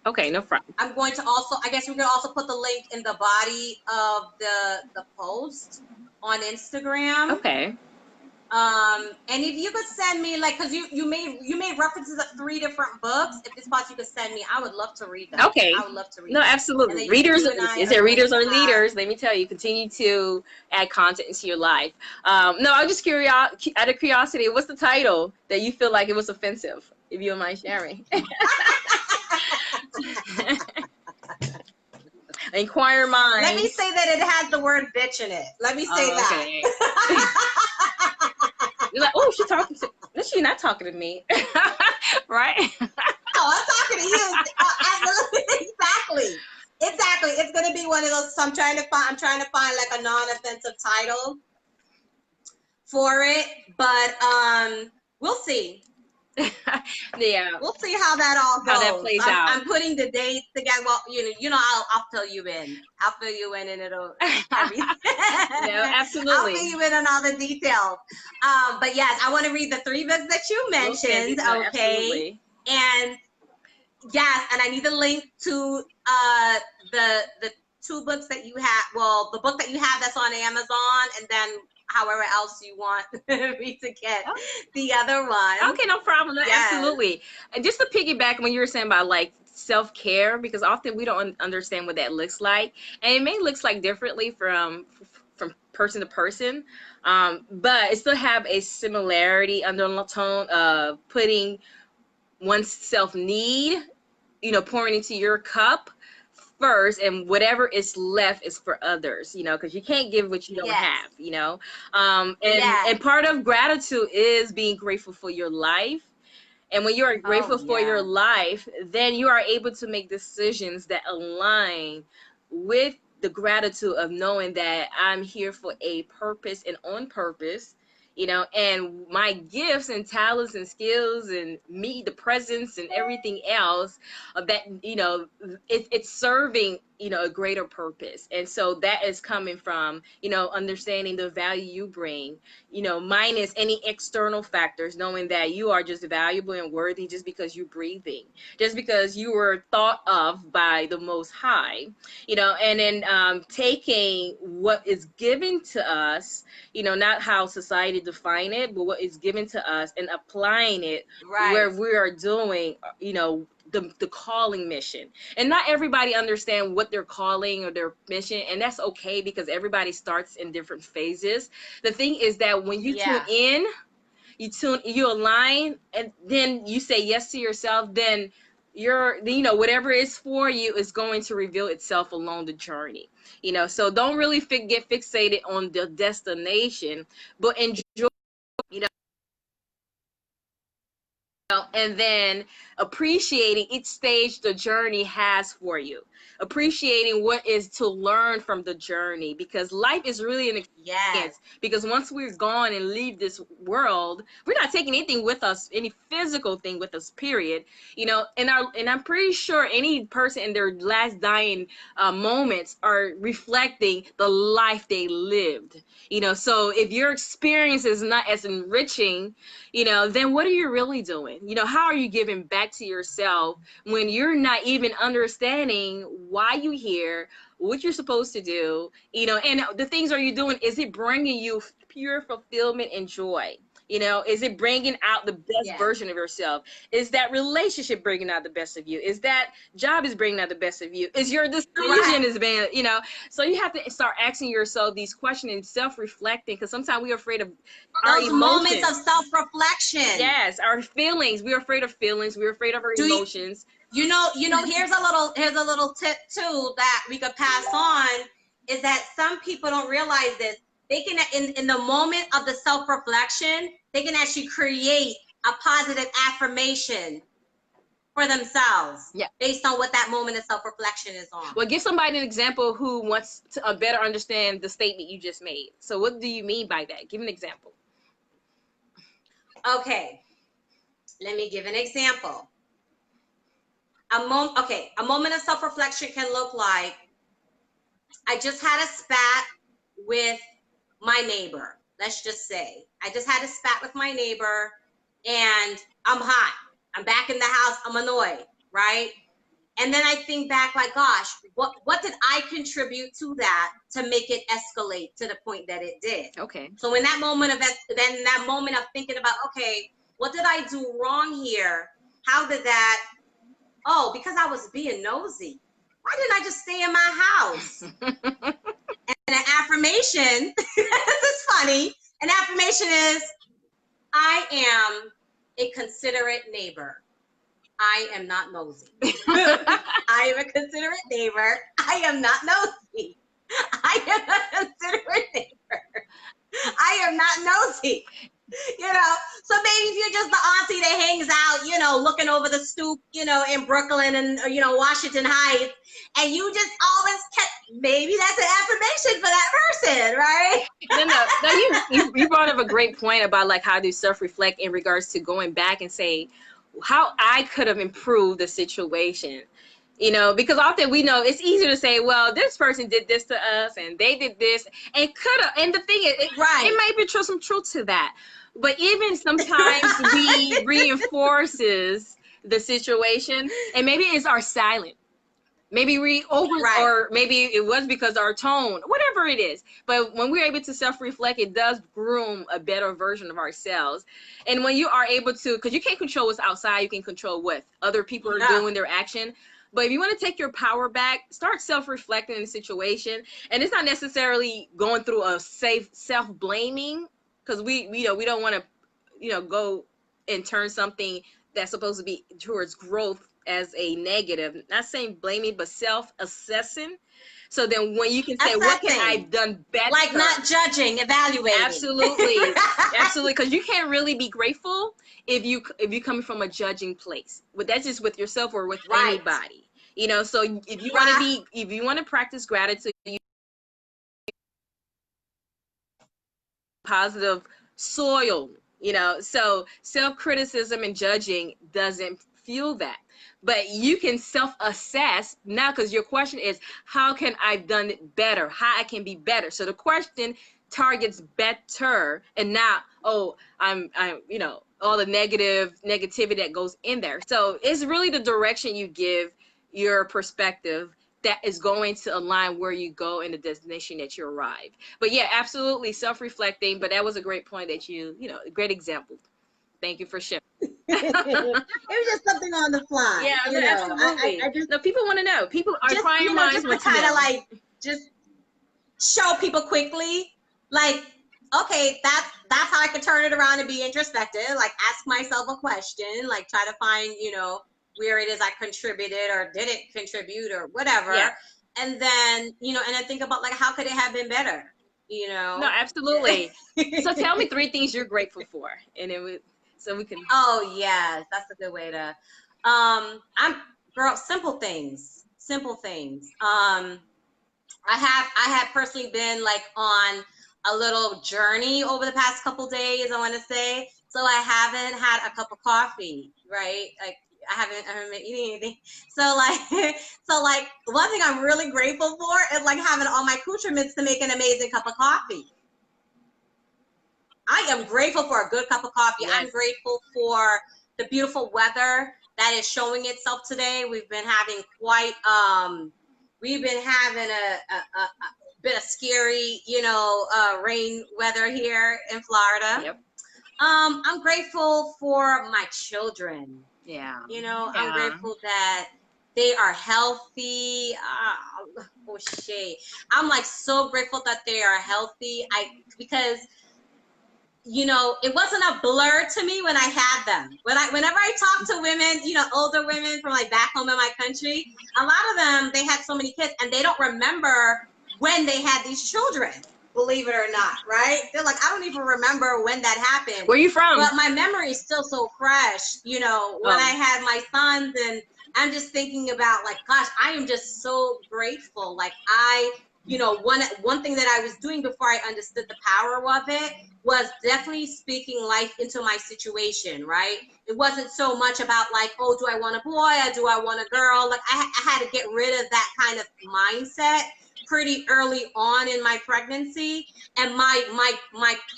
Okay, no problem. I'm going to also, I guess we could also put the link in the body of the post on Instagram. Okay. And if you could send me, like, because you made references of 3 different books. If it's possible, you could send me. I would love to read them. Okay. I would love to read No, them. absolutely. Readers, is there readers or leaders? Let me tell you, continue to add content into your life. No, I'm just curious, out of curiosity, what's the title that you feel like it was offensive, if you don't mind sharing? Inquire mind. Let me say that it has the word bitch in it. Let me say that. Okay. You're like, oh, she's talking to, she's not talking to me. Right? Oh, I'm talking to you. Exactly. It's gonna be one of those. So I'm trying to find like a non-offensive title for it, but we'll see. Yeah, we'll see how that all goes. How that plays out. I'm putting the dates together. Well, I'll fill you in. And it'll. No, absolutely. I'll fill you in on all the details. But yes, I want to read the 3 books that you mentioned. Okay. Absolutely. And yes, and I need the link to the 2 books that you have. Well, the book that you have that's on Amazon, and then however else you want me to get the other one. Okay, no problem. Yes. Absolutely. And just to piggyback when you were saying about like self-care, because often we don't understand what that looks like, and it may look like differently from person to person, but it still have a similarity undertone of putting one's self need, pouring into your cup first, and whatever is left is for others, you know, because you can't give what you don't Yes. have, you know. Yes. And part of gratitude is being grateful for your life. And when you are Oh, grateful for yeah. your life, then you are able to make decisions that align with the gratitude of knowing that I'm here for a purpose and on purpose, you know, and my gifts and talents and skills and me, the presence and everything else that, you know, it's serving, you know, a greater purpose. And so that is coming from, you know, understanding the value you bring, you know, minus any external factors, knowing that you are just valuable and worthy just because you're breathing, just because you were thought of by the Most High, you know, and then taking what is given to us, you know, not how society define it, but what is given to us and applying it where Right. we are doing, you know, the calling mission. And not everybody understand what their calling or their mission, and that's okay because everybody starts in different phases. The thing is that when you tune Yeah. in, you align, and then you say yes to yourself, then you know, whatever is for you is going to reveal itself along the journey, you know. So don't really get fixated on the destination, but enjoy, you know, and then appreciating each stage the journey has for you, appreciating what is to learn from the journey, because life is really an Yes. experience. Because once we're gone and leave this world, we're not taking anything with us, any physical thing with us, period, you know. And I'm pretty sure any person in their last dying moments are reflecting the life they lived, you know. So if your experience is not as enriching, you know, then what are you really doing? You know, how are you giving back to yourself when you're not even understanding why you're here, what you're supposed to do, you know, and the things are you doing, is it bringing you pure fulfillment and joy? You know, is it bringing out the best Yes. version of yourself? Is that relationship bringing out the best of you? Is that job is bringing out the best of you? Is your decision Right. is being, you know? So you have to start asking yourself these questions and self-reflecting, because sometimes we're afraid of our Those moments of emotions. self-reflection. Yes, our feelings. We're afraid of feelings. We're afraid of our Do you, emotions. here's a little tip too that we could pass on, is that some people don't realize this. They can, in the moment of the self-reflection, they can actually create a positive affirmation for themselves, Yeah. based on what that moment of self-reflection is on. Well, give somebody an example who wants to better understand the statement you just made. So what do you mean by that? Give an example. Okay, let me give an example. A moment of self-reflection can look like, I just had a spat with my neighbor. Let's just say I just had a spat with my neighbor, and I'm hot. I'm back in the house. I'm annoyed, right? And then I think back, like, gosh, what did I contribute to that to make it escalate to the point that it did? Okay. So in that moment of thinking about, okay, what did I do wrong here? How did that? Oh, because I was being nosy. Why didn't I just stay in my house? And an affirmation, this is funny. An affirmation is, I am a considerate neighbor. I am not nosy. I am a considerate neighbor. I am not nosy. I am a considerate neighbor. I am not nosy. You know, so maybe if you're just the auntie that hangs out, you know, looking over the stoop, you know, in Brooklyn and, you know, Washington Heights, and you just always kept, maybe that's an affirmation for that person, right? No, you brought up a great point about like how to self-reflect in regards to going back and say how I could have improved the situation. You know, because often we know it's easier to say, well, this person did this to us and they did this and could have. And the thing is, Right. it might be some truth to that. But even sometimes we reinforces the situation, and maybe it's our silence. Maybe we over, Right. or maybe it was because our tone, whatever it is. But when we're able to self-reflect, it does groom a better version of ourselves. And when you are able to, because you can't control what's outside, you can control what other people are doing, their action. But if you want to take your power back, start self-reflecting in the situation. And it's not necessarily going through a safe self-blaming, because we don't want to, go and turn something that's supposed to be towards growth as a negative, not saying blaming, but self-assessing. So then when you can say, what can I have done better? Like not judging, evaluating. Absolutely. Absolutely. Because you can't really be grateful if you coming from a judging place. But that's just with yourself or with anybody. You know, so if you want to be, if you want to practice gratitude, you positive soil, you know, so self-criticism and judging doesn't fuel that. But you can self-assess now, because your question is, how can I have done it better? How I can be better? So the question targets better, and not, oh, I'm you know, all the negativity that goes in there. So it's really the direction you give your perspective that is going to align where you go in the destination that you arrive. But yeah, absolutely self-reflecting. But that was a great point that you know, a great example. Thank you for sharing. It was just something on the fly. Yeah, you know, absolutely. I just, no, people want to know. People are crying minds just to kind of like just show people quickly, like, okay, that's how I could turn it around and be introspective. Like, ask myself a question, like try to find, you know, where it is I contributed or didn't contribute or whatever. Yeah. And then, you know, and I think about like, how could it have been better? You know? No, absolutely. So tell me 3 things you're grateful for, and it would, so we can. Oh yes, that's a good way to. Girl, simple things. I have personally been like on a little journey over the past couple days, I want to say. So I haven't had a cup of coffee, right? Like I haven't been eating anything. So like, so like one thing I'm really grateful for is like having all my accoutrements to make an amazing cup of coffee. I am grateful for a good cup of coffee. Yes. I'm grateful for the beautiful weather that is showing itself today. We've been having quite, we've been having a bit of scary, you know, rain weather here in Florida. Yep. I'm grateful for my children. Yeah. You know, yeah. I'm grateful that they are healthy. Oh shit. I'm like so grateful that they are healthy. Because you know, it wasn't a blur to me when I had them. Whenever I talk to women, you know, older women from like back home in my country, a lot of them, they had so many kids and they don't remember when they had these children, believe it or not, right? They're like, I don't even remember when that happened. Where are you from? But my memory is still so fresh, you know, when I had my sons, and I'm just thinking about like, gosh, I am just so grateful. Like you know, one thing that I was doing before I understood the power of it was definitely speaking life into my situation, right? It wasn't so much about like, oh, do I want a boy or do I want a girl? Like I had to get rid of that kind of mindset pretty early on in my pregnancy. And my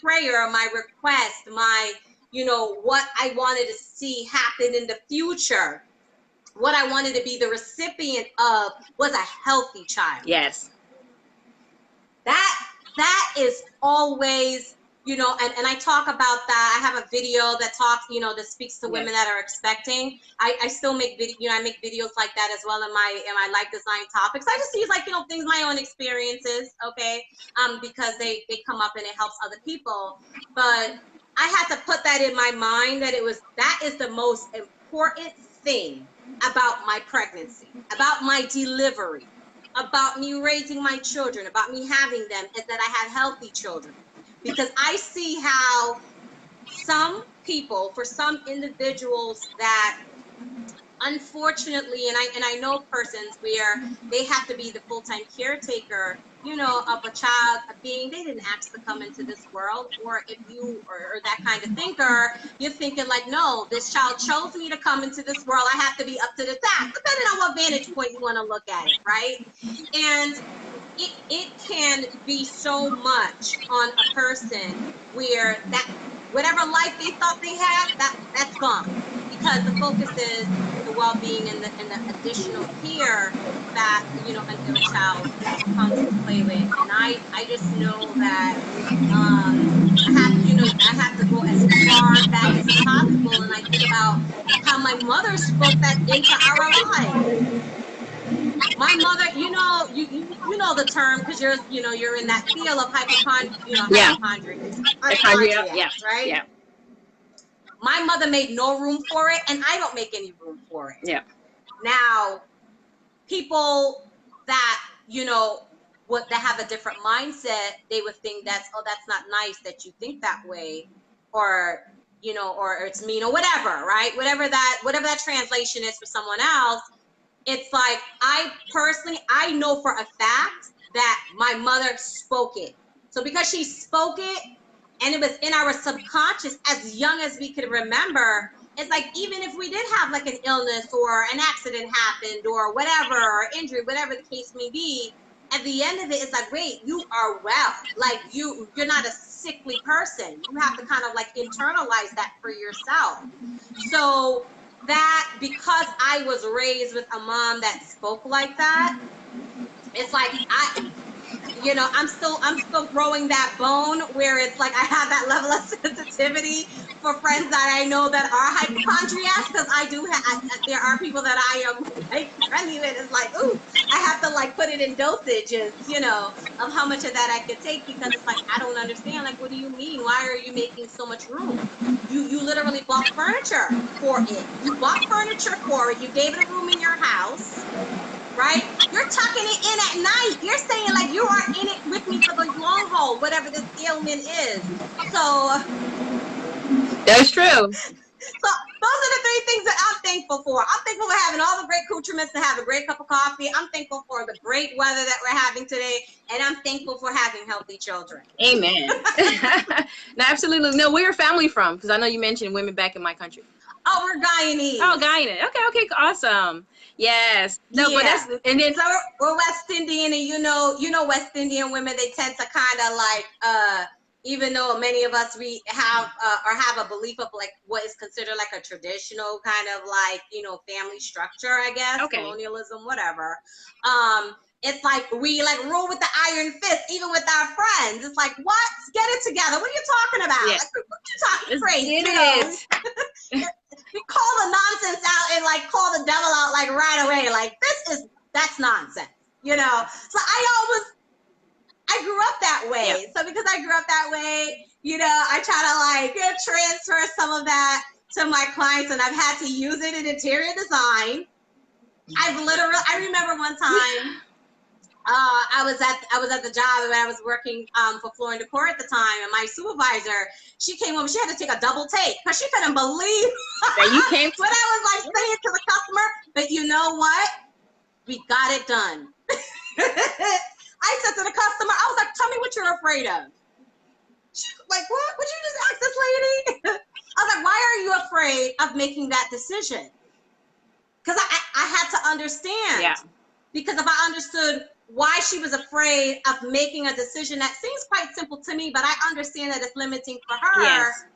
prayer, my request, my, you know, what I wanted to see happen in the future, what I wanted to be the recipient of was a healthy child. Yes. That is always, you know, and I talk about that. I have a video that talks, you know, that speaks to women that are expecting. I still make video, you know, I make videos like that as well in my life design topics. I just use like, you know, things, my own experiences, okay, because they come up and it helps other people. But I had to put that in my mind that that is the most important thing about my pregnancy, about my delivery, about me raising my children, about me having them, is that I have healthy children. Because I see how some people, for some individuals that unfortunately, and I know persons where they have to be the full-time caretaker, you know, of a child, a being they didn't ask to come into this world. Or if you are that kind of thinker, you're thinking like, no, this child chose me to come into this world. I have to be up to the task, depending on what vantage point you want to look at it, right? And it can be so much on a person where that whatever life they thought they had, that's gone, because the focus is the well-being and the additional care that, you know, an ill child comes to play with. And I just know that I have to go as far back as possible, and I think about how my mother spoke that into our lives. My mother, you know, you know the term, because you're in that field of hypochondria, yes, right? Yeah. My mother made no room for it, and I don't make any room for it. Yeah. Now, people that, that have a different mindset, they would think that's not nice that you think that way, or, or it's mean or whatever, right? Whatever that translation is for someone else. It's like, I know for a fact that my mother spoke it. So because she spoke it, and it was in our subconscious as young as we could remember, it's like, even if we did have like an illness or an accident happened or whatever, or injury, whatever the case may be, at the end of it, it's like, wait, you are well. Like, you're not a sickly person. You have to kind of like internalize that for yourself. So that, because I was raised with a mom that spoke like that, it's like, I'm still growing that bone where it's like I have that level of sensitivity for friends that I know that are hypochondriacs, because there are people that I am like friendly with. It's like, ooh, I have to like put it in dosages, of how much of that I could take, because it's like, I don't understand. Like, what do you mean? Why are you making so much room? You literally bought furniture for it. You bought furniture for it. You gave it a room in your house. Right? You're tucking it in at night. You're saying like you are in it with me for the long haul, whatever this ailment is. So that's true. So those are the three things that I'm thankful for. I'm thankful for having all the great accoutrements to have a great cup of coffee. I'm thankful for the great weather that we're having today. And I'm thankful for having healthy children. Amen. No, absolutely. No, where your family from? Because I know you mentioned women back in my country. Oh, we're Guyanese. Oh, Guyana. Okay, awesome. Yes. No, yeah. But that's, and then so we're West Indian, and you know West Indian women, they tend to kind of like even though many of us we have or have a belief of like what is considered like a traditional kind of like family structure, I guess, colonialism, whatever. It's like we like rule with the iron fist, even with our friends. It's like, what? Get it together. What are you talking about? Yes. Like, what are you talking crazy? We call the nonsense out and like call the devil out like right away. Like, that's nonsense, So I grew up that way. Yep. So because I grew up that way, I try to like transfer some of that to my clients, and I've had to use it in interior design. I remember one time I was at the job, and I was working for Floor and Decor at the time, and my supervisor, she came over, she had to take a double take because she couldn't believe that you came what I was like saying to the customer. But you know what? We got it done. I said to the customer, I was like, tell me what you're afraid of. She like, what? Would you just ask this lady? I was like, why are you afraid of making that decision? Because I had to understand. Yeah. Because if I understood why she was afraid of making a decision that seems quite simple to me, but I understand that it's limiting for her, yes,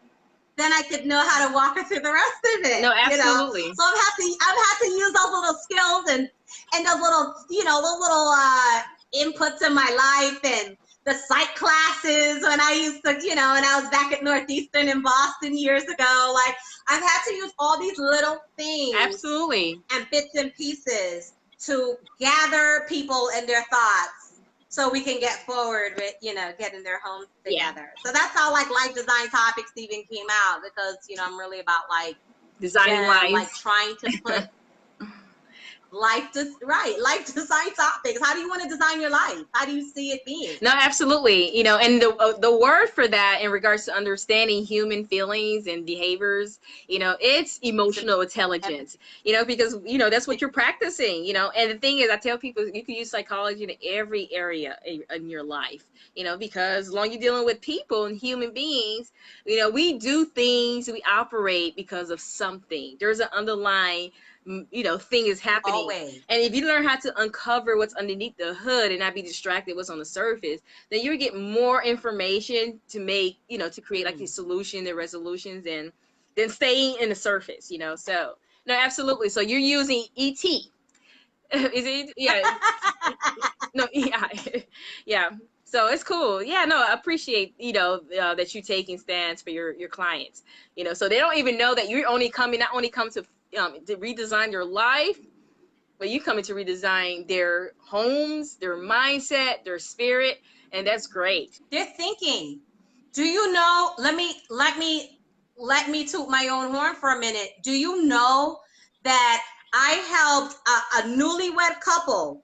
then I could know how to walk her through the rest of it. No, absolutely. So I've had to use those little skills and those little, those little inputs in my life, and the psych classes when I used to, and I was back at Northeastern in Boston years ago. Like, I've had to use all these little things. Absolutely. And bits and pieces to gather people and their thoughts so we can get forward with, getting their homes together. Yeah. So that's how like life design topics even came out, because, I'm really about like designing life, like trying to put life design topics. How do you want to design your life? How do you see it being? No, absolutely. And the word for that in regards to understanding human feelings and behaviors, it's emotional intelligence, because, that's what you're practicing, and the thing is, I tell people you can use psychology in every area in your life, because as long as you're dealing with people and human beings, we do things, we operate because of something. There's an underlying thing is happening. Always. And if you learn how to uncover what's underneath the hood and not be distracted what's on the surface, then you get more information to make, to create like these solutions and resolutions, and then staying in the surface, So no, absolutely. So you're using ET. Is it? Yeah. No, yeah. Yeah. So it's cool. Yeah, no, I appreciate, that you're taking stands for your clients, so they don't even know that you're not only come to redesign your life, but you coming to redesign their homes, their mindset, their spirit, and that's great. They're thinking. Do you know? Let me toot my own horn for a minute. Do you know that I helped a newlywed couple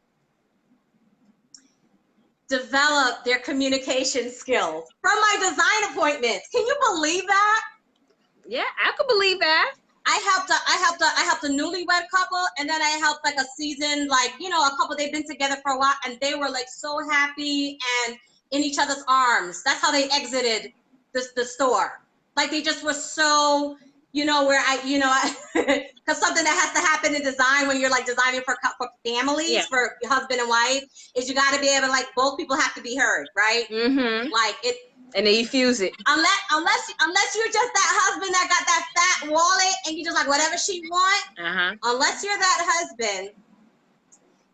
develop their communication skills from my design appointments. Can you believe that? Yeah, I could believe that. I helped a newlywed couple, and then I helped like a seasoned, like, you know, a couple, they've been together for a while, and they were like so happy and in each other's arms. That's how they exited the store. Like they just were so, you know, where I, you know, because something that has to happen in design when you're like designing for families, Yeah. for husband and wife, is you got to be able to, like, both people have to be heard, right? Mm-hmm. Like it. And then you fuse it. Unless you're just that husband that got that fat wallet and you just like whatever she want. Unless you're that husband,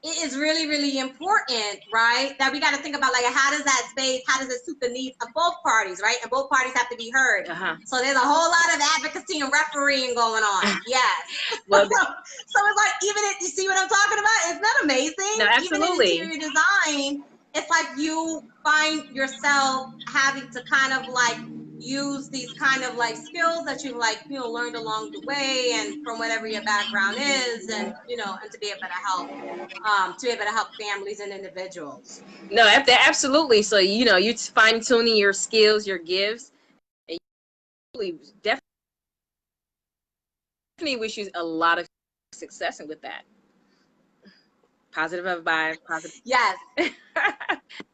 it is really, really important, right? That we got to think about, like, how does that space, how does it suit the needs of both parties, right? And both parties have to be heard. So there's a whole lot of advocacy and refereeing going on. Yes. Well, so it's like, even if you see what I'm talking about, it's not amazing. No, absolutely. Even in interior design, it's like you find yourself having to kind of like use these kind of like skills that you've, like, you know, learned along the way and from whatever your background is, and, you know, and to be able to help families and individuals. No, absolutely. So, you know, you fine tuning your skills, your gifts, and you definitely wish you a lot of success with that. Positive vibe, positive. Yes.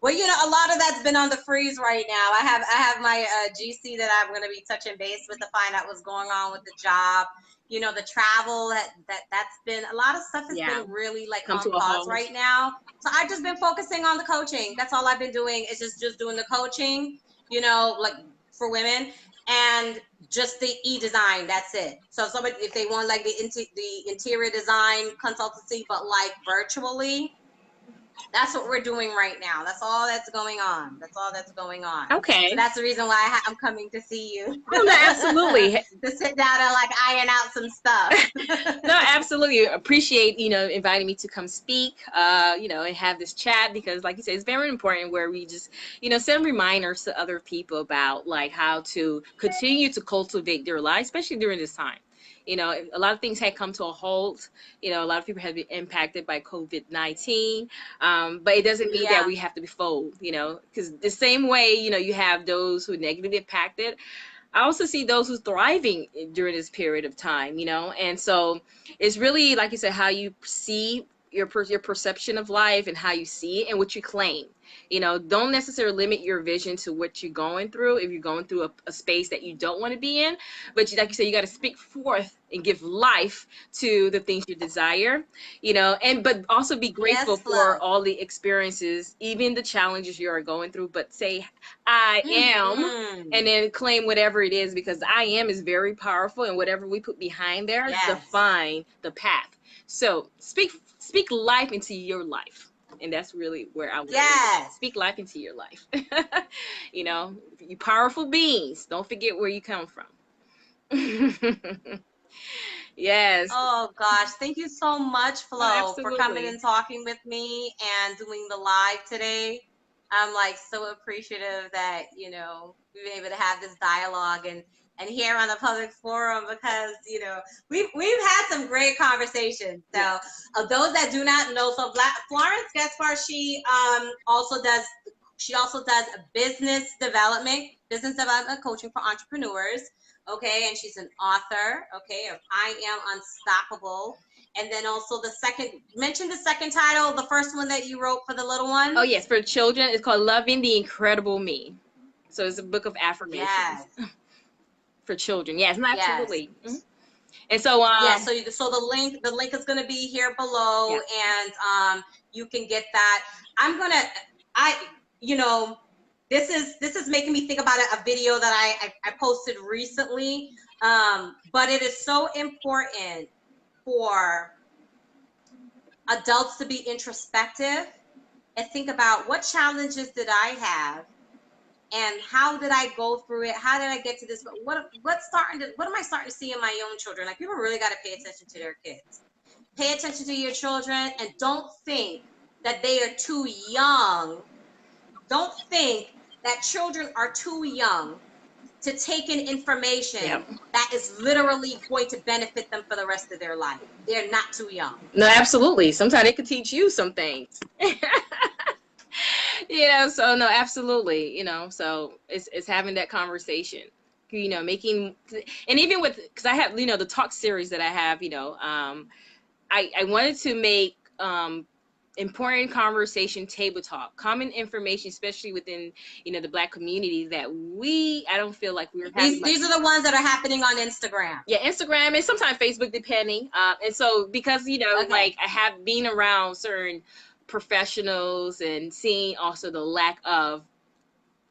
Well, you know, a lot of that's been on the freeze right now. I have my GC that I'm going to be touching base with to find out what's going on with the job. You know, the travel that's been, a lot of stuff has been really like on pause right now. So I've just been focusing on the coaching. That's all I've been doing, is just doing the coaching, you know, like for women, and just the e-design. That's it. So if somebody, if they want like the interior design consultancy, but like virtually, that's what we're doing right now. That's all that's going on. That's all that's going on. Okay. So that's the reason why I'm coming to see you. Oh, no, absolutely. To sit down and like iron out some stuff. No, absolutely. Appreciate, you know, inviting me to come speak, you know, and have this chat, because like you said, it's very important where we just, you know, send reminders to other people about like how to continue to cultivate their life, especially during this time. You know, a lot of things had come to a halt. You know, a lot of people have been impacted by COVID-19, but it doesn't mean that we have to be fooled, you know, because the same way, you know, you have those who are negatively impacted, I also see those who's thriving during this period of time, you know, and so it's really, like you said, how you see your perception of life and how you see it and what you claim. You know, don't necessarily limit your vision to what you're going through if you're going through a space that you don't want to be in. But like you said, you got to speak forth and give life to the things you desire, you know, and but also be grateful for all the experiences, even the challenges you are going through. But say, I am, and then claim whatever it is, because I am is very powerful, and whatever we put behind there define the path. So speak life into your life. And that's really where I would speak life into your life. You know, you powerful beings. Don't forget where you come from. Yes. Oh gosh, thank you so much, Flo, for coming and talking with me and doing the live today. I'm like so appreciative that, you know, we've been able to have this dialogue and here on the public forum, because, you know, we've had some great conversations. So those that do not know, so Florence Gaspard, she also does business development coaching for entrepreneurs. Okay, and she's an author, okay, of I Am Unstoppable. And then also mention the second title, the first one that you wrote for the little one. Oh yes, for children, it's called Loving the Incredible Me. So it's a book of affirmations. For children. Yes, absolutely. And so so the link is going to be here below, and you can get that. You know, this is making me think about a video that I posted recently, but it is so important for adults to be introspective and think about, what challenges did I have, and how did I go through it? How did I get to this? What am I starting to see in my own children? Like, people really got to pay attention to their kids. Pay attention to your children, and don't think that they are too young. Don't think that children are too young to take in information Yep. that is literally going to benefit them for the rest of their life. They're not too young. No, absolutely. Sometimes it could teach you some things. So no, absolutely. So it's having that conversation. Making, and even with, because I have, the talk series that I have, I wanted to make important conversation, table talk, common information, especially within the Black community, that I don't feel like we're having these are the ones that are happening on Instagram. Yeah, Instagram and sometimes Facebook, depending. And so because like I have been around certain professionals and seeing also the lack of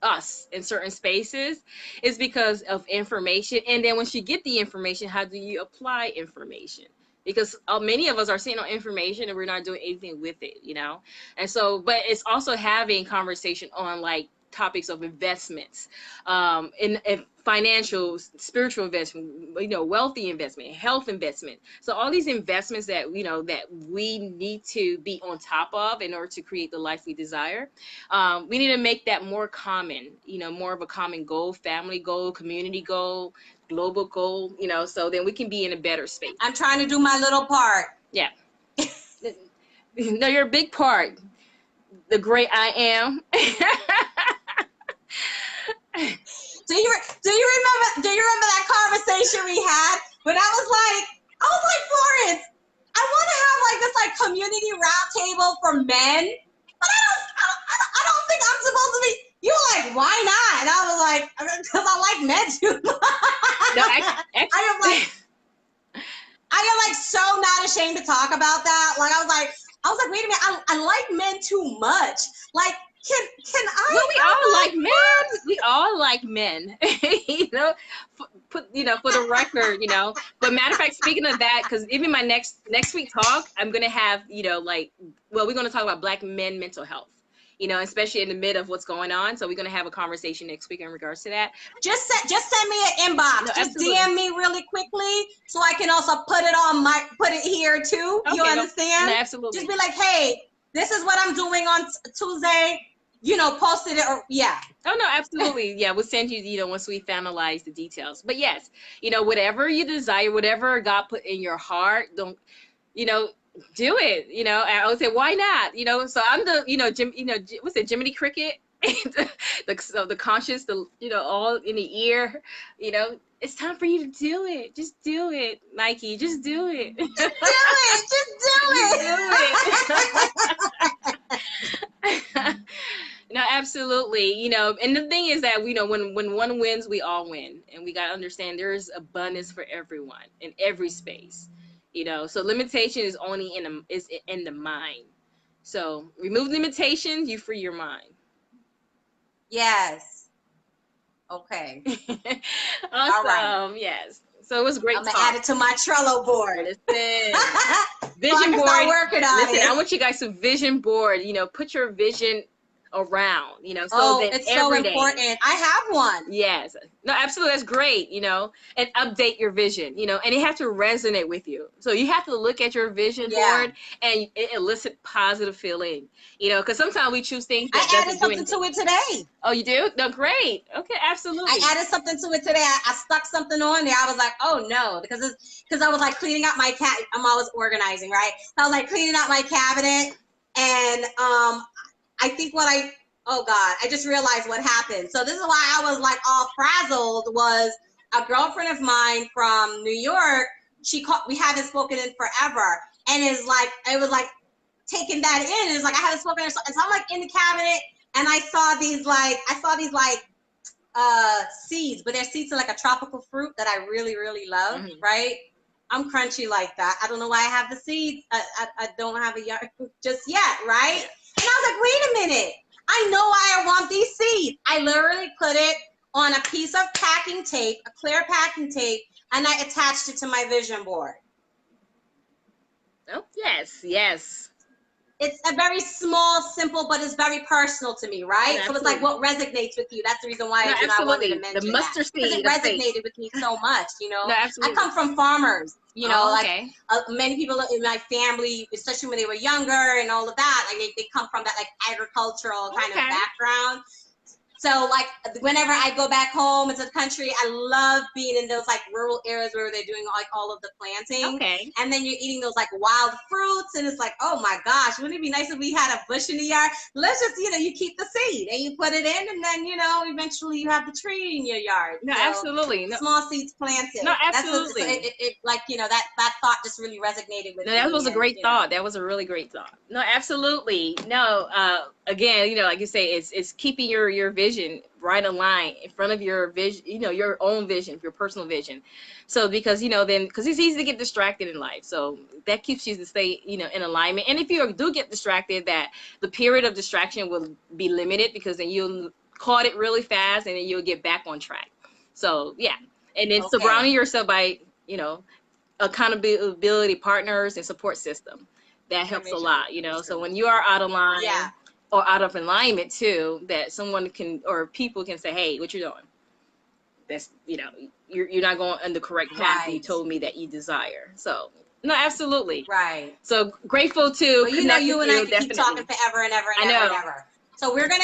us in certain spaces, is because of information. And then once you get the information, how do you apply information? Because many of us are seeing information and we're not doing anything with it, And so, but it's also having conversation on like topics of investments, in financial, spiritual investment, wealthy investment, health investment. So all these investments that, that we need to be on top of in order to create the life we desire. We need to make that more common, more of a common goal, family goal, community goal, global goal, so then we can be in a better space. I'm trying to do my little part. Yeah. No, you're a big part. The great I am. Do you remember that conversation we had when I was like, Florence, I want to have like this like community roundtable for men, but I don't think I'm supposed to be. You were like, why not? And I was like, because I like men too much. No, I am like so not ashamed to talk about that. Like I was like, wait a minute, I like men too much. Like, can I? Well, we all like men. We all like men. For the record, But matter of fact, speaking of that, because even my next week talk, I'm gonna have, we're gonna talk about Black men mental health. Especially in the mid of what's going on. So we're going to have a conversation next week in regards to that. Just send me an inbox. No, just absolutely. DM me really quickly so I can also put it here too. Okay, you understand? No, absolutely. Just be like, hey, this is what I'm doing on Tuesday. Posted it, or yeah. Oh no, absolutely. Yeah, we'll send you, once we finalize the details. But yes, whatever you desire, whatever God put in your heart, don't, do it. I would say, why not? So I'm the, what's it, Jiminy Cricket? the conscious, all in the ear, it's time for you to do it. Just do it, Nike. Just do it. Just do it. Just do it. No, absolutely. And the thing is that, when one wins, we all win. And we got to understand there is abundance for everyone in every space. So limitation is only in the mind. So remove limitations, you free your mind. Yes. Okay. Awesome. All right. Yes. So it was great. I'm gonna add it to my Trello board. Listen, vision so board. Start working on it. I want you guys to vision board. Put your vision around, it's so important. I have one. Yes. No, absolutely. That's great, and update your vision, and it has to resonate with you. So you have to look at your vision board and it elicit positive feeling, because sometimes we choose things that I added something to it today. Oh, you do? No, great. Okay, absolutely. I added something to it today. I stuck something on there. I was like, oh no, because I was like cleaning out my I'm always organizing, right? So I was like cleaning out my cabinet, and I think I just realized what happened. So this is why I was like all frazzled. Was a girlfriend of mine from New York. We haven't spoken in forever, and it was like taking that in. It's like I haven't spoken. And so I'm like in the cabinet, and I saw these seeds, but they're seeds of like a tropical fruit that I really, really love. Mm-hmm. Right? I'm crunchy like that. I don't know why I have the seeds. I don't have a yard just yet. Right? And I was like, wait a minute. I know why I want these seeds. I literally put it on a piece of packing tape, a clear packing tape, and I attached it to my vision board. Oh, yes, yes. It's a very small, simple, but it's very personal to me, right? Absolutely. So it's like what resonates with you. That's the reason why I wanted to mention the mustard seed. Because it resonated with me so much, No, absolutely. I come from farmers, many people in my family, especially when they were younger and all of that, like they come from that like agricultural kind of background. So like whenever I go back home into the country, I love being in those like rural areas where they're doing like all of the planting. Okay. And then you're eating those like wild fruits, and it's like, oh my gosh, wouldn't it be nice if we had a bush in the yard? Let's just, you keep the seed and you put it in, and then eventually you have the tree in your yard. No, So, absolutely. No, small seeds planted. no, That's absolutely. it like that thought just really resonated with No, me. that was a and, great thought. That was a really great thought. No, absolutely. No, again, like you say, it's keeping your vision right aligned in front of your vision, your own vision, your personal vision. So because, because it's easy to get distracted in life. So that keeps you to stay, in alignment. And if you do get distracted, that the period of distraction will be limited, because then you'll caught it really fast and then you'll get back on track. So yeah. And then surrounding yourself by, accountability partners and support system, that helps a lot. So when you are out of line, or out of alignment too, that someone can, or people can say, hey, what you doing? That's, you're not going on the correct path you told me that you desire. So no, absolutely. Right. So grateful to well, connect you with and I you, can keep talking forever and ever and ever and ever. So we're gonna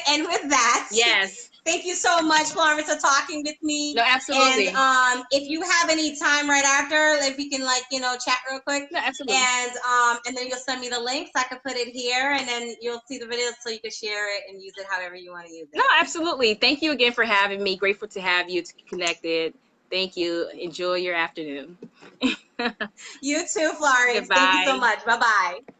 end with that. Yes. Thank you so much, Florence, for talking with me. No, absolutely. And if you have any time right after, if we can chat real quick. No, absolutely. And then you'll send me the links. I can put it here, and then you'll see the videos so you can share it and use it however you want to use it. No, absolutely. Thank you again for having me. Grateful to have you connected. Thank you. Enjoy your afternoon. You too, Florence. Goodbye. Thank you so much. Bye-bye.